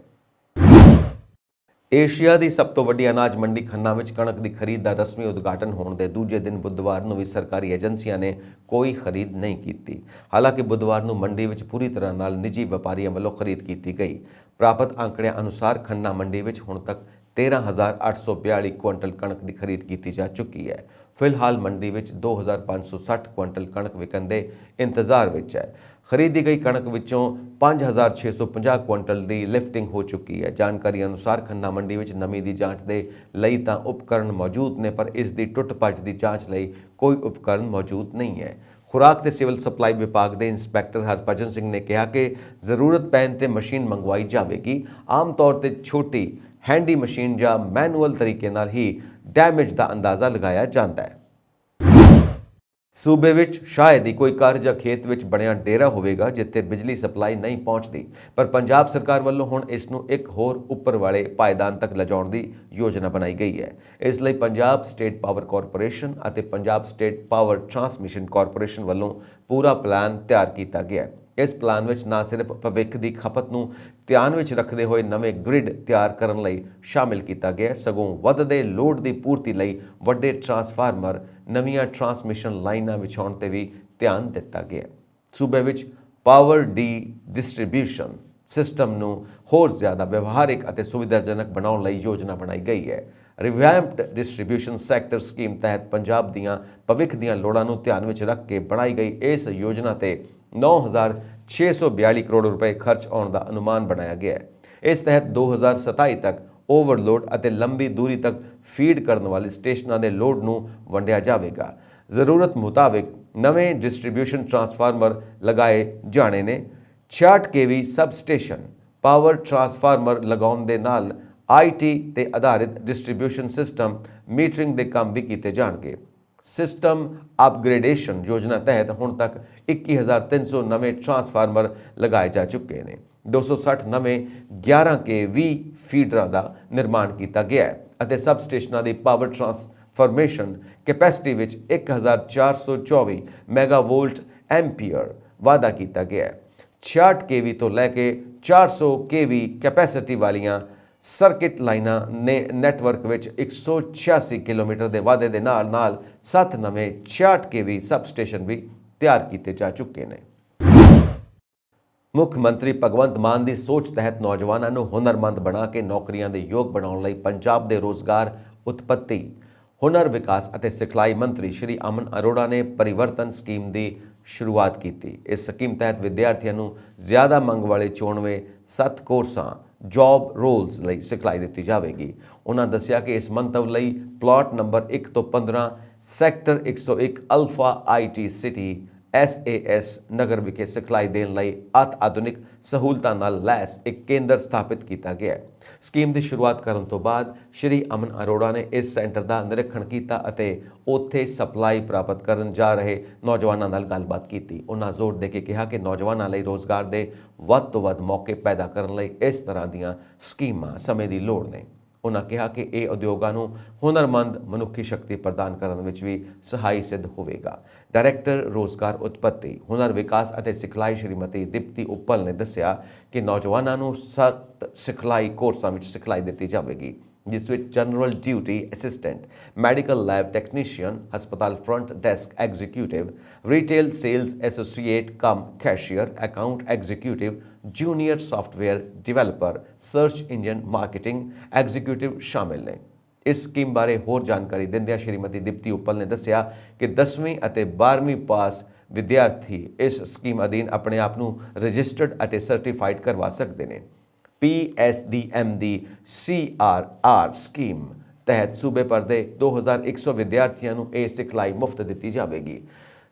ਏਸ਼ੀਆ ਦੀ ਸਭ ਤੋਂ ਵੱਡੀ ਅਨਾਜ ਮੰਡੀ ਖੰਨਾ ਵਿੱਚ ਕਣਕ ਦੀ ਖਰੀਦ ਦਾ ਰਸਮੀ ਉਦਘਾਟਨ ਹੋਣ ਦੇ ਦੂਜੇ ਦਿਨ ਬੁੱਧਵਾਰ ਨੂੰ ਵੀ ਸਰਕਾਰੀ ਏਜੰਸੀਆਂ ਨੇ ਕੋਈ ਖਰੀਦ ਨਹੀਂ ਕੀਤੀ। ਹਾਲਾਂਕਿ ਬੁੱਧਵਾਰ ਨੂੰ ਮੰਡੀ ਵਿੱਚ ਪੂਰੀ ਤਰ੍ਹਾਂ ਨਾਲ ਨਿੱਜੀ ਵਪਾਰੀਆਂ ਵੱਲੋਂ ਖਰੀਦ ਕੀਤੀ ਗਈ। ਪ੍ਰਾਪਤ ਅੰਕੜਿਆਂ ਅਨੁਸਾਰ ਖੰਨਾ ਮੰਡੀ ਵਿੱਚ ਹੁਣ ਤੱਕ 13,842 ਕੁਇੰਟਲ ਕਣਕ ਦੀ ਖਰੀਦ ਕੀਤੀ ਜਾ ਚੁੱਕੀ ਹੈ। ਫਿਲਹਾਲ ਮੰਡੀ ਵਿੱਚ 2,560 ਕੁਇੰਟਲ ਕਣਕ ਵਿਕਣ ਦੇ ਇੰਤਜ਼ਾਰ ਵਿੱਚ ਹੈ। ਖਰੀਦੀ ਗਈ ਕਣਕ ਵਿੱਚੋਂ 5,650 ਕੁਇੰਟਲ ਦੀ ਲਿਫਟਿੰਗ ਹੋ ਚੁੱਕੀ ਹੈ। ਜਾਣਕਾਰੀ ਅਨੁਸਾਰ ਖੰਨਾ ਮੰਡੀ ਵਿੱਚ ਨਮੀ ਦੀ ਜਾਂਚ ਦੇ ਲਈ ਤਾਂ ਉਪਕਰਨ ਮੌਜੂਦ ਨੇ, ਪਰ ਇਸ ਦੀ ਟੁੱਟ ਭੱਜ ਦੀ ਜਾਂਚ ਲਈ ਕੋਈ ਉਪਕਰਨ ਮੌਜੂਦ ਨਹੀਂ ਹੈ। ਖੁਰਾਕ ਤੇ ਸਿਵਲ ਸਪਲਾਈ ਵਿਭਾਗ ਦੇ ਇੰਸਪੈਕਟਰ ਹਰਭਜਨ ਸਿੰਘ ਨੇ ਕਿਹਾ ਕਿ ਜ਼ਰੂਰਤ ਪੈਣ ਤੇ ਮਸ਼ੀਨ ਮੰਗਵਾਈ ਜਾਵੇਗੀ। ਆਮ ਤੌਰ ਤੇ ਛੋਟੀ ਹੈਂਡੀ ਮਸ਼ੀਨ ਜਾਂ ਮੈਨੂਅਲ ਤਰੀਕੇ ਨਾਲ ਹੀ ਡੈਮੇਜ ਦਾ ਅੰਦਾਜ਼ਾ ਲਗਾਇਆ ਜਾਂਦਾ ਹੈ। ਸੂਬੇ ਵਿੱਚ ਸ਼ਾਇਦ ਹੀ ਕੋਈ ਘਰ ਜਾਂ ਖੇਤ ਵਿੱਚ ਬਣਿਆ ਡੇਰਾ ਹੋਵੇਗਾ ਜਿੱਥੇ ਬਿਜਲੀ ਸਪਲਾਈ ਨਹੀਂ ਪਹੁੰਚਦੀ, ਪਰ ਪੰਜਾਬ ਸਰਕਾਰ ਵੱਲੋਂ ਹੁਣ ਇਸ ਨੂੰ ਇੱਕ ਹੋਰ ਉੱਪਰ ਵਾਲੇ ਪਾਏਦਾਨ ਤੱਕ ਲਿਜਾਉਣ ਦੀ ਯੋਜਨਾ ਬਣਾਈ ਗਈ ਹੈ। ਇਸ ਲਈ ਪੰਜਾਬ ਸਟੇਟ ਪਾਵਰ ਕਾਰਪੋਰੇਸ਼ਨ ਅਤੇ Punjab state power transmission corporation ਵੱਲੋਂ ਪੂਰਾ ਪਲਾਨ ਤਿਆਰ ਕੀਤਾ ਗਿਆ ਹੈ। ਇਸ ਪਲਾਨ ਵਿੱਚ ਨਾ ਸਿਰਫ ਭਵਿੱਖ ਦੀ ਖਪਤ ਨੂੰ ਧਿਆਨ ਵਿੱਚ ਰੱਖਦੇ ਹੋਏ ਨਵੇਂ ਗ੍ਰਿਡ ਤਿਆਰ ਕਰਨ ਲਈ ਸ਼ਾਮਿਲ ਕੀਤਾ ਗਿਆ, ਸਗੋਂ ਵੱਧਦੇ ਲੋਡ ਦੀ ਪੂਰਤੀ ਲਈ ਵੱਡੇ ਟਰਾਂਸਫਾਰਮਰ, ਨਵੀਆਂ ਟਰਾਂਸਮਿਸ਼ਨ ਲਾਈਨਾਂ ਵਿਛਾਉਣ ਤੇ ਵੀ ਧਿਆਨ ਦਿੱਤਾ ਗਿਆ। ਸੂਬੇ ਵਿੱਚ ਪਾਵਰ ਡਿਸਟ੍ਰੀਬਿਊਸ਼ਨ ਸਿਸਟਮ ਨੂੰ ਹੋਰ ਜ਼ਿਆਦਾ ਵਿਵਹਾਰਿਕ ਅਤੇ ਸੁਵਿਧਾਜਨਕ ਬਣਾਉਣ ਲਈ ਯੋਜਨਾ ਬਣਾਈ ਗਈ ਹੈ। ਰਿਵੈਂਪਡ ਡਿਸਟ੍ਰੀਬਿਊਸ਼ਨ ਸੈਕਟਰ ਸਕੀਮ ਤਹਿਤ ਪੰਜਾਬ ਦੀਆਂ ਭਵਿੱਖ ਦੀਆਂ ਲੋੜਾਂ ਨੂੰ ਧਿਆਨ ਵਿੱਚ ਰੱਖ ਕੇ ਬਣਾਈ ਗਈ ਇਸ ਯੋਜਨਾ ਤੇ 9,642 ਕਰੋੜ ਰੁਪਏ ਖਰਚ ਆਉਣ ਦਾ ਅਨੁਮਾਨ ਬਣਾਇਆ ਗਿਆ ਹੈ। ਇਸ ਤਹਿਤ 2027 ਤੱਕ ਓਵਰਲੋਡ ਅਤੇ ਲੰਬੀ ਦੂਰੀ ਤੱਕ ਫੀਡ ਕਰਨ ਵਾਲੇ ਸਟੇਸ਼ਨਾਂ ਦੇ ਲੋਡ ਨੂੰ ਵੰਡਿਆ ਜਾਵੇਗਾ। ਜ਼ਰੂਰਤ ਮੁਤਾਬਿਕ ਨਵੇਂ ਡਿਸਟ੍ਰੀਬਿਊਸ਼ਨ ਟਰਾਂਸਫਾਰਮਰ ਲਗਾਏ ਜਾਣੇ ਨੇ। 66 kV sub station power transformer ਲਗਾਉਣ ਦੇ ਨਾਲ IT ਤੇ ਆਧਾਰਿਤ ਡਿਸਟ੍ਰੀਬਿਊਸ਼ਨ ਸਿਸਟਮ ਮੀਟਰਿੰਗ ਦੇ ਕੰਮ ਵੀ ਕੀਤੇ ਜਾਣਗੇ। ਸਿਸਟਮ ਅਪਗ੍ਰੇਡੇਸ਼ਨ ਯੋਜਨਾ ਤਹਿਤ ਹੁਣ ਤੱਕ 21,300 ਨਵੇਂ ਟਰਾਂਸਫਾਰਮਰ ਲਗਾਏ ਜਾ ਚੁੱਕੇ ਨੇ। 260 ਨਵੇਂ 11 kV ਫੀਡਰਾਂ ਦਾ ਨਿਰਮਾਣ ਕੀਤਾ ਗਿਆ ਹੈ ਅਤੇ ਸਬ ਸਟੇਸ਼ਨਾਂ ਦੀ ਪਾਵਰ ਟਰਾਂਸਫਰਮੇਸ਼ਨ ਕੈਪੈਸਿਟੀ ਵਿੱਚ 1424 ਮੈਗਾਵੋਲਟ ਐਂਪੀਅਰ ਵਾਧਾ ਕੀਤਾ ਗਿਆ ਹੈ। 66 kV ਤੋਂ ਲੈ ਕੇ 400 kV ਕੈਪੈਸਿਟੀ ਵਾਲੀਆਂ ਸਰਕਿਟ ਲਾਈਨਾਂ ਨੇ ਨੈਟਵਰਕ ਵਿੱਚ 186 ਕਿਲੋਮੀਟਰ ਦੇ ਵਾਧੇ ਦੇ ਨਾਲ 7 ਨਵੇਂ 66 kV ਸਬ ਸਟੇਸ਼ਨ ਵੀ ਤਿਆਰ ਕੀਤੇ ਜਾ ਚੁੱਕੇ ਨੇ। ਮੁੱਖ ਮੰਤਰੀ ਭਗਵੰਤ ਮਾਨ ਦੀ ਸੋਚ ਤਹਿਤ ਨੌਜਵਾਨਾਂ ਨੂੰ ਹੁਨਰਮੰਦ ਬਣਾ ਕੇ ਨੌਕਰੀਆਂ ਦੇ ਯੋਗ ਬਣਾਉਣ ਲਈ ਪੰਜਾਬ ਦੇ ਰੋਜ਼ਗਾਰ ਉਤਪੱਤੀ ਹੁਨਰ ਵਿਕਾਸ ਅਤੇ ਸਿਖਲਾਈ ਮੰਤਰੀ ਸ਼੍ਰੀ ਅਮਨ ਅਰੋੜਾ ਨੇ ਪਰਿਵਰਤਨ ਸਕੀਮ ਦੀ ਸ਼ੁਰੂਆਤ ਕੀਤੀ। ਇਸ ਸਕੀਮ ਤਹਿਤ ਵਿਦਿਆਰਥੀਆਂ ਨੂੰ ਜ਼ਿਆਦਾ ਮੰਗ ਵਾਲੇ 94 7 ਕੋਰਸਾਂ ਜੌਬ ਰੋਲਸ ਲਈ ਸਿਖਲਾਈ ਦਿੱਤੀ ਜਾਵੇਗੀ। ਉਹਨਾਂ ਦੱਸਿਆ ਕਿ ਇਸ ਮੰਤਵ ਲਈ ਪਲਾਟ ਨੰਬਰ 1 ਤੋਂ 15 sector 101 alpha IT city SAS ਨਗਰ ਵਿਖੇ ਸਿਖਲਾਈ ਦੇਣ ਲਈ ਆਧੁਨਿਕ ਸਹੂਲਤਾਂ ਨਾਲ ਲੈਸ ਇੱਕ ਕੇਂਦਰ ਸਥਾਪਿਤ ਕੀਤਾ ਗਿਆ ਹੈ। ਸਕੀਮ ਦੀ ਸ਼ੁਰੂਆਤ ਕਰਨ ਤੋਂ ਬਾਅਦ ਸ਼੍ਰੀ ਅਮਨ ਅਰੋੜਾ ਨੇ ਇਸ ਸੈਂਟਰ ਦਾ ਨਿਰੀਖਣ ਕੀਤਾ ਅਤੇ ਉੱਥੇ ਸਪਲਾਈ ਪ੍ਰਾਪਤ ਕਰਨ ਜਾ ਰਹੇ ਨੌਜਵਾਨਾਂ ਨਾਲ ਗੱਲਬਾਤ ਕੀਤੀ। ਉਹਨਾਂ ਜ਼ੋਰ ਦੇ ਕੇ ਕਿਹਾ ਕਿ ਨੌਜਵਾਨਾਂ ਲਈ ਰੋਜ਼ਗਾਰ ਦੇ ਵੱਧ ਤੋਂ ਵੱਧ ਮੌਕੇ ਪੈਦਾ ਕਰਨ ਲਈ ਇਸ ਤਰ੍ਹਾਂ ਦੀਆਂ ਸਕੀਮਾਂ ਸਮੇਂ ਦੀ ਲੋੜ ਨੇ। ਉਹਨਾਂ ਕਿਹਾ ਕਿ ਇਹ ਉਦਯੋਗਾਂ ਨੂੰ ਹੁਨਰਮੰਦ ਮਨੁੱਖੀ ਸ਼ਕਤੀ ਪ੍ਰਦਾਨ ਕਰਨ ਵਿੱਚ ਵੀ ਸਹਾਈ ਸਿੱਧ ਹੋਵੇਗਾ। ਡਾਇਰੈਕਟਰ ਰੋਜ਼ਗਾਰ ਉਤਪੱਤੀ ਹੁਨਰ ਵਿਕਾਸ ਅਤੇ ਸਿਖਲਾਈ ਸ਼੍ਰੀਮਤੀ ਦੀਪਤੀ ਉੱਪਲ ਨੇ ਦੱਸਿਆ ਕਿ ਨੌਜਵਾਨਾਂ ਨੂੰ 7 ਸਿਖਲਾਈ ਕੋਰਸਾਂ ਵਿੱਚ ਸਿਖਲਾਈ ਦਿੱਤੀ ਜਾਵੇਗੀ, ਜਿਸ ਵਿੱਚ general duty assistant, medical lab technician, ਹਸਪਤਾਲ front desk executive, retail sales associate cum cashier, account executive, junior software developer, search engine marketing executive ਸ਼ਾਮਿਲ ਨੇ। ਇਸ ਸਕੀਮ ਬਾਰੇ ਹੋਰ ਜਾਣਕਾਰੀ ਦਿੰਦਿਆਂ ਸ਼੍ਰੀਮਤੀ ਦੀਪਤੀ ਉੱਪਲ ਨੇ ਦੱਸਿਆ ਕਿ 10ਵੀਂ ਅਤੇ 12ਵੀਂ ਪਾਸ ਵਿਦਿਆਰਥੀ ਇਸ ਸਕੀਮ ਅਧੀਨ ਆਪਣੇ ਆਪ ਨੂੰ ਰਜਿਸਟਰਡ ਅਤੇ ਸਰਟੀਫਾਈਡ ਕਰਵਾ ਸਕਦੇ ਨੇ। PSDM ਦੀ CRR ਸਕੀਮ ਤਹਿਤ ਸੂਬੇ ਭਰ ਦੇ 2100 ਵਿਦਿਆਰਥੀਆਂ ਨੂੰ ਇਹ ਸਿਖਲਾਈ ਮੁਫਤ ਦਿੱਤੀ ਜਾਵੇਗੀ।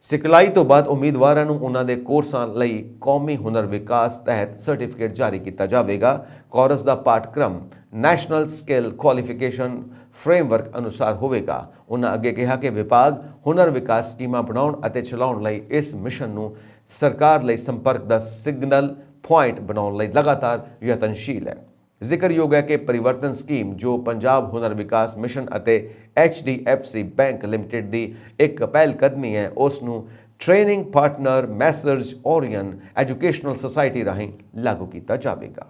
ਸਿਖਲਾਈ ਤੋਂ ਬਾਅਦ ਉਮੀਦਵਾਰਾਂ ਨੂੰ ਉਹਨਾਂ ਦੇ ਕੋਰਸਾਂ ਲਈ ਕੌਮੀ ਹੁਨਰ ਵਿਕਾਸ ਤਹਿਤ ਸਰਟੀਫਿਕੇਟ ਜਾਰੀ ਕੀਤਾ ਜਾਵੇਗਾ। ਕੋਰਸ ਦਾ ਪਾਠਕ੍ਰਮ ਨੈਸ਼ਨਲ ਸਕਿੱਲ ਕੁਆਲੀਫਿਕੇਸ਼ਨ ਫਰੇਮਵਰਕ ਅਨੁਸਾਰ ਹੋਵੇਗਾ। ਉਹਨਾਂ ਅੱਗੇ ਕਿਹਾ ਕਿ ਵਿਭਾਗ ਹੁਨਰ ਵਿਕਾਸ ਸਕੀਮਾਂ ਬਣਾਉਣ ਅਤੇ ਚਲਾਉਣ ਲਈ ਇਸ ਮਿਸ਼ਨ ਨੂੰ ਸਰਕਾਰ ਲਈ ਸੰਪਰਕ ਦਾ ਸਿਗਨਲ ਪੁਆਇੰਟ ਬਣਾਉਣ ਲਈ ਲਗਾਤਾਰ ਯਤਨਸ਼ੀਲ ਹੈ। ਜ਼ਿਕਰਯੋਗ ਹੈ ਕਿ ਪਰਿਵਰਤਨ ਸਕੀਮ ਜੋ ਪੰਜਾਬ ਹੁਨਰ ਵਿਕਾਸ ਮਿਸ਼ਨ ਅਤੇ HDFC ਬੈਂਕ ਲਿਮਟਿਡ ਦੀ ਇੱਕ ਪਹਿਲ ਕਦਮੀ ਹੈ, ਉਸ ਨੂੰ training partner Messrs Orion educational society ਰਾਹੀਂ ਲਾਗੂ ਕੀਤਾ ਜਾਵੇਗਾ।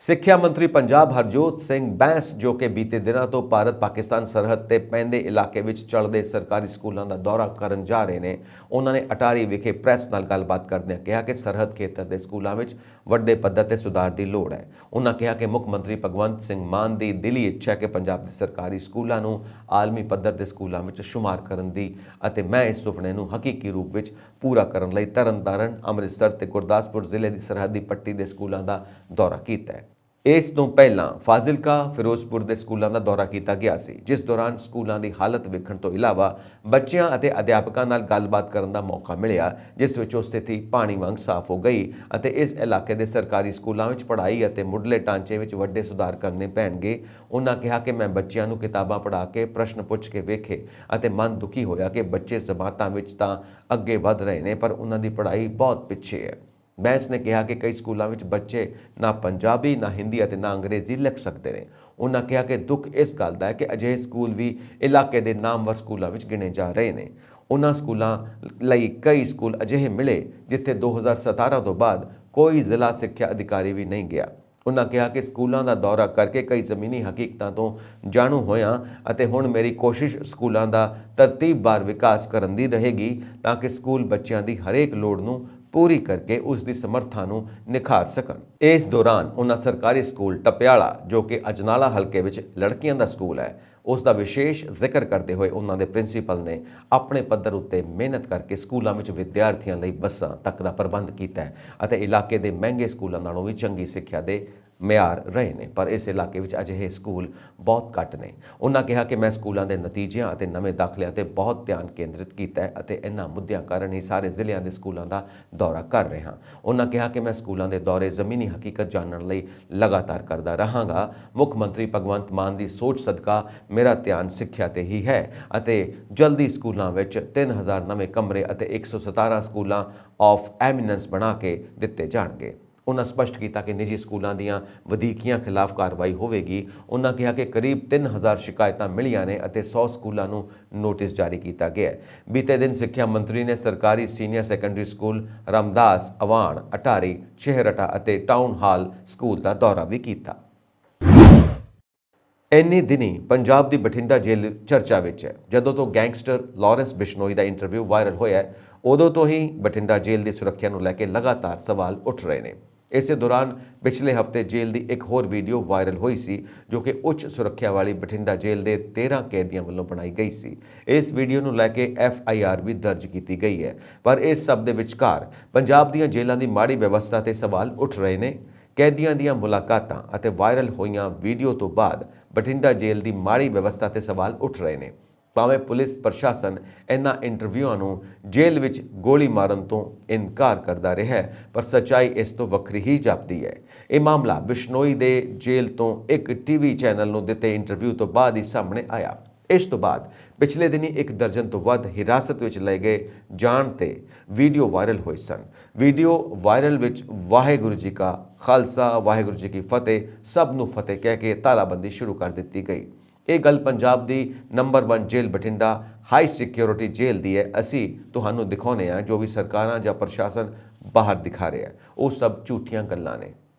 ਸਿੱਖਿਆ ਮੰਤਰੀ ਪੰਜਾਬ ਹਰਜੋਤ ਸਿੰਘ ਬੈਂਸ, ਜੋ ਕਿ ਬੀਤੇ ਦਿਨਾਂ ਤੋਂ ਭਾਰਤ ਪਾਕਿਸਤਾਨ ਸਰਹੱਦ ਤੇ ਪੈਂਦੇ ਇਲਾਕੇ ਵਿੱਚ ਚੱਲਦੇ ਸਰਕਾਰੀ ਸਕੂਲਾਂ ਦਾ ਦੌਰਾ ਕਰਨ ਜਾ ਰਹੇ ਨੇ, ਉਹਨਾਂ ਨੇ ਅਟਾਰੀ ਵਿਖੇ ਪ੍ਰੈਸ ਨਾਲ ਗੱਲਬਾਤ ਕਰਦਿਆਂ ਕਿਹਾ ਕਿ ਸਰਹੱਦ ਖੇਤਰ ਦੇ ਸਕੂਲਾਂ ਵਿੱਚ ਵੱਡੇ ਪੱਧਰ ਤੇ ਸੁਧਾਰ ਦੀ ਲੋੜ ਹੈ। ਉਹਨਾਂ ਕਿਹਾ ਕਿ ਮੁੱਖ ਮੰਤਰੀ ਭਗਵੰਤ ਸਿੰਘ ਮਾਨ ਦੀ ਦਿਲੀ ਇੱਛਾ ਹੈ ਕਿ ਪੰਜਾਬ ਦੇ ਸਰਕਾਰੀ ਸਕੂਲਾਂ ਨੂੰ ਆਲਮੀ ਪੱਧਰ ਦੇ ਸਕੂਲਾਂ ਵਿੱਚ ਸ਼ੁਮਾਰ ਕਰਨ ਦੀ ਅਤੇ ਮੈਂ ਇਸ ਸੁਪਨੇ ਨੂੰ ਹਕੀਕੀ ਰੂਪ ਵਿੱਚ ਪੂਰਾ ਕਰਨ ਲਈ ਤਰਨਤਾਰਨ, ਅੰਮ੍ਰਿਤਸਰ ਤੇ ਗੁਰਦਾਸਪੁਰ ਜ਼ਿਲ੍ਹੇ ਦੀ ਸਰਹੱਦੀ ਪੱਟੀ ਦੇ ਸਕੂਲਾਂ ਦਾ ਦੌਰਾ ਕੀਤਾ ਹੈ। ਇਸ ਤੋਂ ਪਹਿਲਾਂ ਫਾਜ਼ਿਲਕਾ, ਫਿਰੋਜ਼ਪੁਰ ਦੇ ਸਕੂਲਾਂ ਦਾ ਦੌਰਾ ਕੀਤਾ ਗਿਆ ਸੀ, ਜਿਸ ਦੌਰਾਨ ਸਕੂਲਾਂ ਦੀ ਹਾਲਤ ਵੇਖਣ ਤੋਂ ਇਲਾਵਾ ਬੱਚਿਆਂ ਅਤੇ ਅਧਿਆਪਕਾਂ ਨਾਲ ਗੱਲਬਾਤ ਕਰਨ ਦਾ ਮੌਕਾ ਮਿਲਿਆ, ਜਿਸ ਵਿੱਚੋਂ ਸਥਿਤੀ ਪਾਣੀ ਵਾਂਗ ਸਾਫ਼ ਹੋ ਗਈ ਅਤੇ ਇਸ ਇਲਾਕੇ ਦੇ ਸਰਕਾਰੀ ਸਕੂਲਾਂ ਵਿੱਚ ਪੜ੍ਹਾਈ ਅਤੇ ਮੁੱਢਲੇ ਢਾਂਚੇ ਵਿੱਚ ਵੱਡੇ ਸੁਧਾਰ ਕਰਨੇ ਪੈਣਗੇ। ਉਹਨਾਂ ਕਿਹਾ ਕਿ ਮੈਂ ਬੱਚਿਆਂ ਨੂੰ ਕਿਤਾਬਾਂ ਪੜ੍ਹਾ ਕੇ ਪ੍ਰਸ਼ਨ ਪੁੱਛ ਕੇ ਵੇਖੇ ਅਤੇ ਮਨ ਦੁਖੀ ਹੋਇਆ ਕਿ ਬੱਚੇ ਜਮਾਤਾਂ ਵਿੱਚ ਤਾਂ ਅੱਗੇ ਵਧ ਰਹੇ ਨੇ, ਪਰ ਉਹਨਾਂ ਦੀ ਪੜ੍ਹਾਈ ਬਹੁਤ ਪਿੱਛੇ ਹੈ। ਬੈਂਸ ਨੇ ਕਿਹਾ ਕਿ ਕਈ ਸਕੂਲਾਂ ਵਿੱਚ ਬੱਚੇ ਨਾ ਪੰਜਾਬੀ, ਨਾ ਹਿੰਦੀ ਅਤੇ ਨਾ ਅੰਗਰੇਜ਼ੀ ਲਿਖ ਸਕਦੇ ਨੇ। ਉਹਨਾਂ ਕਿਹਾ ਕਿ ਦੁੱਖ ਇਸ ਗੱਲ ਦਾ ਹੈ ਕਿ ਅਜਿਹੇ ਸਕੂਲ ਵੀ ਇਲਾਕੇ ਦੇ ਨਾਮਵਰ ਸਕੂਲਾਂ ਵਿੱਚ ਗਿਣੇ ਜਾ ਰਹੇ ਨੇ। ਉਹਨਾਂ ਸਕੂਲਾਂ ਲਈ ਕਈ ਸਕੂਲ ਅਜਿਹੇ ਮਿਲੇ ਜਿੱਥੇ 2017 ਤੋਂ ਬਾਅਦ ਕੋਈ ਜ਼ਿਲ੍ਹਾ ਸਿੱਖਿਆ ਅਧਿਕਾਰੀ ਵੀ ਨਹੀਂ ਗਿਆ। ਉਹਨਾਂ ਕਿਹਾ ਕਿ ਸਕੂਲਾਂ ਦਾ ਦੌਰਾ ਕਰਕੇ ਕਈ ਜ਼ਮੀਨੀ ਹਕੀਕਤਾਂ ਤੋਂ ਜਾਣੂ ਹੋਇਆ ਅਤੇ ਹੁਣ ਮੇਰੀ ਕੋਸ਼ਿਸ਼ ਸਕੂਲਾਂ ਦਾ ਤਰਤੀਬਵਾਰ ਵਿਕਾਸ ਕਰਨ ਦੀ ਰਹੇਗੀ ਤਾਂ ਕਿ ਸਕੂਲ ਬੱਚਿਆਂ ਦੀ ਹਰੇਕ ਲੋੜ ਨੂੰ ਪੂਰੀ ਕਰਕੇ ਉਸ ਦੀ ਸਮਰੱਥਾ ਨੂੰ ਨਿਖਾਰ ਸਕਣ। ਇਸ ਦੌਰਾਨ ਉਹਨਾਂ ਸਰਕਾਰੀ ਸਕੂਲ ਟਪਿਆਲਾ, ਜੋ ਕਿ ਅਜਨਾਲਾ ਹਲਕੇ ਵਿੱਚ ਲੜਕੀਆਂ ਦਾ ਸਕੂਲ ਹੈ, ਉਸ ਦਾ ਵਿਸ਼ੇਸ਼ ਜ਼ਿਕਰ ਕਰਦੇ ਹੋਏ ਉਹਨਾਂ ਦੇ ਪ੍ਰਿੰਸੀਪਲ ਨੇ ਆਪਣੇ ਪੱਧਰ ਉੱਤੇ ਮਿਹਨਤ ਕਰਕੇ ਸਕੂਲਾਂ ਵਿੱਚ ਵਿਦਿਆਰਥੀਆਂ ਲਈ ਬੱਸਾਂ ਤੱਕ ਦਾ ਪ੍ਰਬੰਧ ਕੀਤਾ ਹੈ ਅਤੇ ਇਲਾਕੇ ਦੇ ਮਹਿੰਗੇ ਸਕੂਲਾਂ ਨਾਲੋਂ ਵੀ ਚੰਗੀ ਸਿੱਖਿਆ ਦੇ ਮਿਆਰ ਰਹੇ ਨੇ। ਪਰ ਇਸ ਇਲਾਕੇ ਵਿੱਚ ਅਜਿਹੇ ਸਕੂਲ ਬਹੁਤ ਘੱਟ ਨੇ। ਉਹਨਾਂ ਕਿਹਾ ਕਿ ਮੈਂ ਸਕੂਲਾਂ ਦੇ ਨਤੀਜਿਆਂ ਅਤੇ ਨਵੇਂ ਦਾਖਲਿਆਂ ਤੇ ਬਹੁਤ ਧਿਆਨ ਕੇਂਦਰਿਤ ਕੀਤਾ ਹੈ ਅਤੇ ਇਹਨਾਂ ਮੁੱਦਿਆਂ ਕਾਰਨ ਹੀ ਸਾਰੇ ਜ਼ਿਲ੍ਹਿਆਂ ਦੇ ਸਕੂਲਾਂ ਦਾ ਦੌਰਾ ਕਰ ਰਿਹਾ ਹਾਂ। ਉਹਨਾਂ ਕਿਹਾ ਕਿ ਮੈਂ ਸਕੂਲਾਂ ਦੇ ਦੌਰੇ ਜ਼ਮੀਨੀ ਹਕੀਕਤ ਜਾਣਨ ਲਈ ਲਗਾਤਾਰ ਕਰਦਾ ਰਹਾਂਗਾ। ਮੁੱਖ ਮੰਤਰੀ ਭਗਵੰਤ ਮਾਨ ਦੀ ਸੋਚ ਸਦਕਾ ਮੇਰਾ ਧਿਆਨ ਸਿੱਖਿਆ ਤੇ ਹੀ ਹੈ ਅਤੇ ਜਲਦੀ ਸਕੂਲਾਂ ਵਿੱਚ 3000 ਨਵੇਂ ਕਮਰੇ ਅਤੇ 117 ਸਕੂਲਾਂ ਆਫ ਐਮੀਨੈਂਸ ਬਣਾ ਕੇ ਦਿੱਤੇ ਜਾਣਗੇ। ਉਹਨਾਂ ਸਪਸ਼ਟ ਕੀਤਾ ਕਿ ਨਿੱਜੀ ਸਕੂਲਾਂ ਦੀਆਂ ਵਧੀਕੀਆਂ ਖਿਲਾਫ ਕਾਰਵਾਈ ਹੋਵੇਗੀ। ਉਹਨਾਂ ਕਿਹਾ ਕਿ ਕਰੀਬ 3000 ਸ਼ਿਕਾਇਤਾਂ ਮਿਲੀਆਂ ਨੇ ਅਤੇ 100 ਸਕੂਲਾਂ ਨੂੰ ਨੋਟਿਸ ਜਾਰੀ ਕੀਤਾ ਗਿਆ ਹੈ। ਬੀਤੇ ਦਿਨ ਸਿੱਖਿਆ ਮੰਤਰੀ ਨੇ ਸਰਕਾਰੀ senior secondary school Ramdas, Awan, Attari, Chheharta ਅਤੇ ਟਾਊਨ ਹਾਲ ਸਕੂਲ ਦਾ ਦੌਰਾ ਵੀ ਕੀਤਾ। ਇੰਨੀ ਦਿਨੀ ਪੰਜਾਬ ਦੀ ਬਠਿੰਡਾ ਜੇਲ੍ਹ ਚਰਚਾ ਵਿੱਚ ਹੈ। ਜਦੋਂ ਤੋਂ ਗੈਂਗਸਟਰ ਲਾਰੈਂਸ ਬਿਸ਼ਨੋਈ ਦਾ ਇੰਟਰਵਿਊ ਵਾਇਰਲ ਹੋਇਆ ਹੈ, ਉਦੋਂ ਤੋਂ ਹੀ ਬਠਿੰਡਾ ਜੇਲ੍ਹ ਦੀ ਸੁਰੱਖਿਆ ਨੂੰ ਲੈ ਕੇ ਲਗਾਤਾਰ ਸਵਾਲ ਉੱਠ ਰਹੇ ਨੇ। ਇਸੇ ਦੌਰਾਨ ਪਿਛਲੇ ਹਫ਼ਤੇ ਜੇਲ੍ਹ ਦੀ ਇੱਕ ਹੋਰ ਵੀਡੀਓ ਵਾਇਰਲ ਹੋਈ ਸੀ, ਜੋ ਕਿ ਉੱਚ ਸੁਰੱਖਿਆ ਵਾਲੀ ਬਠਿੰਡਾ ਜੇਲ੍ਹ ਦੇ 13 ਕੈਦੀਆਂ ਵੱਲੋਂ ਬਣਾਈ ਗਈ ਸੀ। ਇਸ ਵੀਡੀਓ ਨੂੰ ਲੈ ਕੇ FIR ਵੀ ਦਰਜ ਕੀਤੀ ਗਈ ਹੈ। ਪਰ ਇਸ ਸਭ ਦੇ ਵਿਚਕਾਰ ਪੰਜਾਬ ਦੀਆਂ ਜੇਲ੍ਹਾਂ ਦੀ ਮਾੜੀ ਵਿਵਸਥਾ ਤੇ ਸਵਾਲ ਉੱਠ ਰਹੇ ਨੇ। ਕੈਦੀਆਂ ਦੀਆਂ ਮੁਲਾਕਾਤਾਂ ਅਤੇ ਵਾਇਰਲ ਹੋਈਆਂ ਵੀਡੀਓ ਤੋਂ ਬਾਅਦ ਬਠਿੰਡਾ ਜੇਲ੍ਹ ਦੀ ਮਾੜੀ ਵਿਵਸਥਾ ਤੇ ਸਵਾਲ ਉੱਠ ਰਹੇ ਨੇ। ਭਾਵੇਂ ਪੁਲਿਸ ਪ੍ਰਸ਼ਾਸਨ ਇਹਨਾਂ ਇੰਟਰਵਿਊਆਂ ਨੂੰ ਜੇਲ੍ਹ ਵਿੱਚ ਗੋਲੀ ਮਾਰਨ ਤੋਂ ਇਨਕਾਰ ਕਰਦਾ ਰਿਹਾ, ਪਰ ਸੱਚਾਈ ਇਸ ਤੋਂ ਵੱਖਰੀ ਹੀ ਜਾਪਦੀ ਹੈ। ਇਹ ਮਾਮਲਾ ਬਿਸ਼ਨੋਈ ਦੇ ਜੇਲ੍ਹ ਤੋਂ ਇੱਕ TV ਚੈਨਲ ਨੂੰ ਦਿੱਤੇ ਇੰਟਰਵਿਊ ਤੋਂ ਬਾਅਦ ਹੀ ਸਾਹਮਣੇ ਆਇਆ। ਇਸ ਤੋਂ ਬਾਅਦ ਪਿਛਲੇ ਦਿਨੀ 1 ਦਰਜਨ ਤੋਂ ਵੱਧ ਹਿਰਾਸਤ ਵਿੱਚ ਲਏ ਗਏ ਜਾਣ ਤੇ ਵੀਡੀਓ ਵਾਇਰਲ ਹੋਏ ਸਨ। ਵੀਡੀਓ ਵਾਇਰਲ ਵਿੱਚ ਵਾਹਿਗੁਰੂ ਜੀ ਕਾ ਖਾਲਸਾ, ਵਾਹਿਗੁਰੂ ਜੀ ਕੀ ਫਤਿਹ, ਸਭ ਨੂੰ ਫਤਿਹ ਕਹਿ ਕੇ ਤਾਲਾਬੰਦੀ ਸ਼ੁਰੂ ਕਰ ਦਿੱਤੀ ਗਈ। ਇਹ ਗੱਲ ਪੰਜਾਬ ਦੀ ਨੰਬਰ 1 ਜੇਲ੍ਹ ਬਠਿੰਡਾ ਹਾਈ ਸਿਕਿਉਰਿਟੀ ਜੇਲ੍ਹ ਦੀ ਹੈ। ਅਸੀਂ ਤੁਹਾਨੂੰ ਦਿਖਾਉਂਦੇ ਹਾਂ ਜੋ ਵੀ ਸਰਕਾਰਾਂ ਜਾਂ ਪ੍ਰਸ਼ਾਸਨ ਬਾਹਰ ਦਿਖਾ ਰਿਹਾ, ਉਹ ਸਭ ਝੂਠੀਆਂ ਗੱਲਾਂ ਨੇ।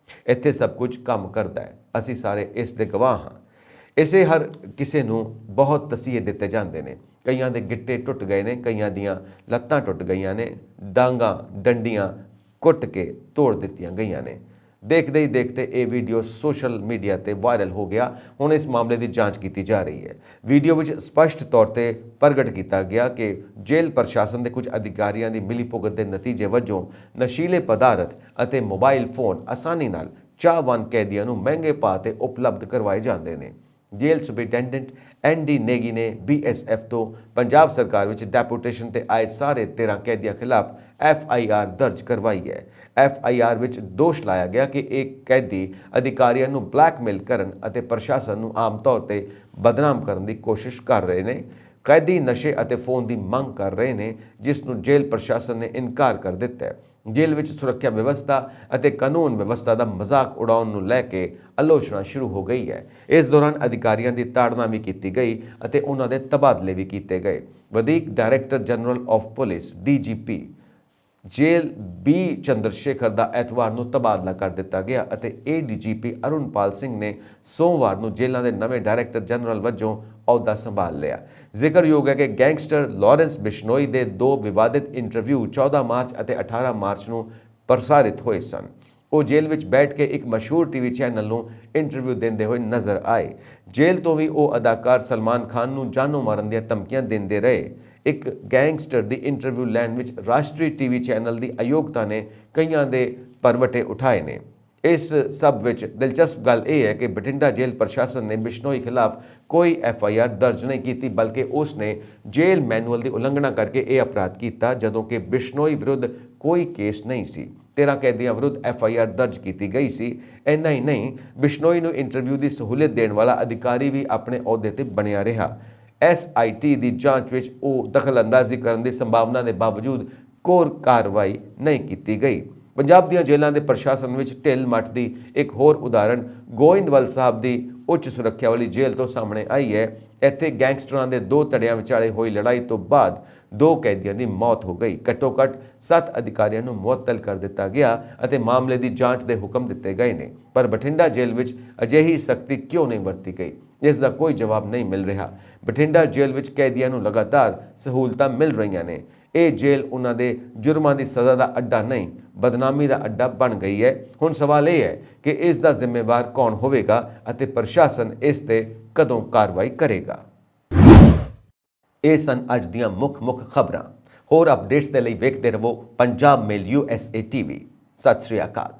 ਇੱਥੇ ਸਭ ਕੁਝ ਕੰਮ ਕਰਦਾ ਹੈ, ਅਸੀਂ ਸਾਰੇ ਇਸ ਦੇ ਗਵਾਹ ਹਾਂ। ਇਸੇ ਹਰ ਕਿਸੇ ਨੂੰ ਬਹੁਤ ਤਸੀਹੇ ਦਿੱਤੇ ਜਾਂਦੇ ਨੇ। ਕਈਆਂ ਦੇ ਗਿੱਟੇ ਟੁੱਟ ਗਏ ਨੇ, ਕਈਆਂ ਦੀਆਂ ਲੱਤਾਂ ਟੁੱਟ ਗਈਆਂ ਨੇ, ਡਾਂਗਾਂ ਡੰਡੀਆਂ ਕੁੱਟ ਕੇ ਤੋੜ ਦਿੱਤੀਆਂ ਗਈਆਂ ਨੇ। ਦੇਖਦੇ ਹੀ ਦੇਖਦੇ ਇਹ ਵੀਡੀਓ ਸੋਸ਼ਲ ਮੀਡੀਆ ਤੇ ਵਾਇਰਲ ਹੋ ਗਿਆ। ਹੁਣ ਇਸ ਮਾਮਲੇ ਦੀ ਜਾਂਚ ਕੀਤੀ ਜਾ ਰਹੀ ਹੈ। ਵੀਡੀਓ ਵਿੱਚ ਸਪਸ਼ਟ ਤੌਰ ਤੇ ਪ੍ਰਗਟ ਕੀਤਾ ਗਿਆ ਕਿ ਜੇਲ੍ਹ ਪ੍ਰਸ਼ਾਸਨ ਦੇ ਕੁਝ ਅਧਿਕਾਰੀਆਂ ਦੀ ਮਿਲੀਭੁਗਤ ਦੇ ਨਤੀਜੇ ਵਜੋਂ ਨਸ਼ੀਲੇ ਪਦਾਰਥ ਅਤੇ ਮੋਬਾਈਲ ਫੋਨ ਆਸਾਨੀ ਨਾਲ ਚਾਹਵਾਨ ਕੈਦੀਆਂ ਨੂੰ ਮਹਿੰਗੇ ਭਾਅ ਤੇ ਉਪਲਬਧ ਕਰਵਾਏ ਜਾਂਦੇ ਨੇ। ਜੇਲ੍ਹ ਸੁਪਰਡੈਂਟੈਂਟ ND ਨੇਗੀ ਨੇ BSF ਤੋਂ ਪੰਜਾਬ ਸਰਕਾਰ ਵਿੱਚ ਡੈਪੂਟੇਸ਼ਨ ਤੇ ਆਏ ਸਾਰੇ 13 ਕੈਦੀਆਂ ਖਿਲਾਫ FIR ਦਰਜ ਕਰਵਾਈ ਹੈ। FIR ਵਿੱਚ ਦੋਸ਼ ਲਾਇਆ ਗਿਆ ਕਿ ਇਹ ਕੈਦੀ ਅਧਿਕਾਰੀਆਂ ਨੂੰ ਬਲੈਕਮੇਲ ਕਰਨ ਅਤੇ ਪ੍ਰਸ਼ਾਸਨ ਨੂੰ ਆਮ ਤੌਰ ਤੇ ਬਦਨਾਮ ਕਰਨ ਦੀ ਕੋਸ਼ਿਸ਼ ਕਰ ਰਹੇ ਨੇ। ਕੈਦੀ ਨਸ਼ੇ ਅਤੇ ਫੋਨ ਦੀ ਮੰਗ ਕਰ ਰਹੇ ਨੇ, ਜਿਸ ਨੂੰ ਜੇਲ੍ਹ ਪ੍ਰਸ਼ਾਸਨ ਨੇ ਇਨਕਾਰ ਕਰ ਦਿੱਤਾ ਹੈ। ਜੇਲ੍ਹ ਵਿੱਚ ਸੁਰੱਖਿਆ ਵਿਵਸਥਾ ਅਤੇ ਕਾਨੂੰਨ ਵਿਵਸਥਾ ਦਾ ਮਜ਼ਾਕ ਉਡਾਉਣ ਨੂੰ ਲੈ ਕੇ ਆਲੋਚਨਾ ਸ਼ੁਰੂ ਹੋ ਗਈ ਹੈ। ਇਸ ਦੌਰਾਨ ਅਧਿਕਾਰੀਆਂ ਦੀ ਤਾੜਨਾ ਵੀ ਕੀਤੀ ਗਈ ਅਤੇ ਉਹਨਾਂ ਦੇ ਤਬਾਦਲੇ ਵੀ ਕੀਤੇ ਗਏ। ਵਧੀਕ director general of police DGP ਜੇਲ੍ਹ B ਚੰਦਰਸ਼ੇਖਰ ਦਾ ਐਤਵਾਰ ਨੂੰ ਤਬਾਦਲਾ ਕਰ ਦਿੱਤਾ ਗਿਆ ਅਤੇ ADGP ਅਰੁਣਪਾਲ ਸਿੰਘ ਨੇ ਸੋਮਵਾਰ ਨੂੰ ਜੇਲ੍ਹਾਂ ਦੇ ਨਵੇਂ ਡਾਇਰੈਕਟਰ ਜਨਰਲ ਵਜੋਂ ਅਹੁਦਾ ਸੰਭਾਲ ਲਿਆ। ਜ਼ਿਕਰਯੋਗ ਹੈ ਕਿ ਗੈਂਗਸਟਰ ਲਾਰੈਂਸ ਬਿਸ਼ਨੋਈ ਦੇ 2 ਵਿਵਾਦਿਤ ਇੰਟਰਵਿਊ 14 ਮਾਰਚ ਅਤੇ 18 ਮਾਰਚ ਨੂੰ ਪ੍ਰਸਾਰਿਤ ਹੋਏ ਸਨ। ਉਹ ਜੇਲ੍ਹ ਵਿੱਚ ਬੈਠ ਕੇ ਇੱਕ ਮਸ਼ਹੂਰ TV ਚੈਨਲ ਨੂੰ ਇੰਟਰਵਿਊ ਦਿੰਦੇ ਹੋਏ ਨਜ਼ਰ ਆਏ। ਜੇਲ੍ਹ ਤੋਂ ਵੀ ਉਹ ਅਦਾਕਾਰ ਸਲਮਾਨ ਖਾਨ ਨੂੰ ਜਾਨੋਂ ਮਾਰਨ ਦੀਆਂ ਧਮਕੀਆਂ ਦਿੰਦੇ ਰਹੇ। ਇੱਕ ਗੈਂਗਸਟਰ ਦੀ ਇੰਟਰਵਿਊ ਲੈਣ ਵਿੱਚ ਰਾਸ਼ਟਰੀ TV ਚੈਨਲ ਦੀ ਅਯੋਗਤਾ ਨੇ ਕਈਆਂ ਦੇ ਪਰਵਟੇ ਉਠਾਏ ਨੇ। ਇਸ ਸਭ ਵਿੱਚ ਦਿਲਚਸਪ ਗੱਲ ਇਹ ਹੈ ਕਿ ਬਠਿੰਡਾ ਜੇਲ੍ਹ ਪ੍ਰਸ਼ਾਸਨ ਨੇ ਬਿਸ਼ਨੋਈ ਖਿਲਾਫ ਕੋਈ FIR ਦਰਜ ਨਹੀਂ ਕੀਤੀ, ਬਲਕਿ ਉਸ ਨੇ ਜੇਲ੍ਹ ਮੈਨੂਅਲ ਦੀ ਉਲੰਘਣਾ ਕਰਕੇ ਇਹ ਅਪਰਾਧ ਕੀਤਾ, ਜਦੋਂ ਕਿ ਬਿਸ਼ਨੋਈ ਵਿਰੁੱਧ ਕੋਈ ਕੇਸ ਨਹੀਂ ਸੀ। 13 ਕੈਦੀਆਂ ਵਿਰੁੱਧ FIR ਦਰਜ ਕੀਤੀ ਗਈ ਸੀ। ਇੰਨਾ ਹੀ ਨਹੀਂ, ਬਿਸ਼ਨੋਈ ਨੂੰ ਇੰਟਰਵਿਊ ਦੀ ਸਹੂਲਤ ਦੇਣ ਵਾਲਾ ਅਧਿਕਾਰੀ ਵੀ ਆਪਣੇ ਅਹੁਦੇ ਤੇ ਬਣਿਆ ਰਿਹਾ। SIT ਦੀ ਜਾਂਚ ਵਿੱਚ ਉਹ ਦਖਲਅੰਦਾਜ਼ੀ ਕਰਨ ਦੀ ਸੰਭਾਵਨਾ ਦੇ ਬਾਵਜੂਦ ਕੋਈ ਕਾਰਵਾਈ ਨਹੀਂ ਕੀਤੀ ਗਈ। ਪੰਜਾਬ ਦੀਆਂ ਜੇਲ੍ਹਾਂ ਦੇ ਪ੍ਰਸ਼ਾਸਨ ਵਿੱਚ ਢਿੱਲ ਮੱਠ ਦੀ ਇੱਕ ਹੋਰ ਉਦਾਹਰਣ ਗੋਇੰਦਵਾਲ ਸਾਹਿਬ ਦੀ ਉੱਚ ਸੁਰੱਖਿਆ ਵਾਲੀ ਜੇਲ੍ਹ ਤੋਂ ਸਾਹਮਣੇ ਆਈ ਹੈ। ਇੱਥੇ ਗੈਂਗਸਟਰਾਂ ਦੇ 2 ਧੜਿਆਂ ਵਿਚਾਲੇ ਹੋਈ ਲੜਾਈ ਤੋਂ ਬਾਅਦ 2 ਕੈਦੀਆਂ ਦੀ ਮੌਤ ਹੋ ਗਈ। ਘੱਟੋ ਘੱਟ 7 ਅਧਿਕਾਰੀਆਂ ਨੂੰ ਮੁਅੱਤਲ ਕਰ ਦਿੱਤਾ ਗਿਆ ਅਤੇ ਮਾਮਲੇ ਦੀ ਜਾਂਚ ਦੇ ਹੁਕਮ ਦਿੱਤੇ ਗਏ ਨੇ। ਪਰ ਬਠਿੰਡਾ ਜੇਲ੍ਹ ਵਿੱਚ ਅਜਿਹੀ ਸਖਤੀ ਕਿਉਂ ਨਹੀਂ ਵਰਤੀ ਗਈ, ਇਸ ਦਾ ਕੋਈ ਜਵਾਬ ਨਹੀਂ ਮਿਲ ਰਿਹਾ। ਬਠਿੰਡਾ ਜੇਲ੍ਹ ਵਿੱਚ ਕੈਦੀਆਂ ਨੂੰ ਲਗਾਤਾਰ ਸਹੂਲਤਾਂ ਮਿਲ ਰਹੀਆਂ ਨੇ। ਇਹ ਜੇਲ੍ਹ ਉਹਨਾਂ ਦੇ ਜੁਰਮਾਂ ਦੀ ਸਜ਼ਾ ਦਾ ਅੱਡਾ ਨਹੀਂ, ਬਦਨਾਮੀ ਦਾ ਅੱਡਾ ਬਣ ਗਈ ਹੈ। ਹੁਣ ਸਵਾਲ ਇਹ ਹੈ ਕਿ ਇਸ ਦਾ ਜ਼ਿੰਮੇਵਾਰ ਕੌਣ ਹੋਵੇਗਾ ਅਤੇ ਪ੍ਰਸ਼ਾਸਨ ਇਸ ਤੇ ਕਦੋਂ ਕਾਰਵਾਈ ਕਰੇਗਾ। ਇਹ ਸਨ ਅੱਜ ਦੀਆਂ ਮੁੱਖ ਖਬਰਾਂ। ਹੋਰ ਅਪਡੇਟਸ ਦੇ ਲਈ ਵੇਖਦੇ ਰਹੋ ਪੰਜਾਬ ਮੇਲ USA TV। ਸਤਿ ਸ਼੍ਰੀ ਅਕਾਲ।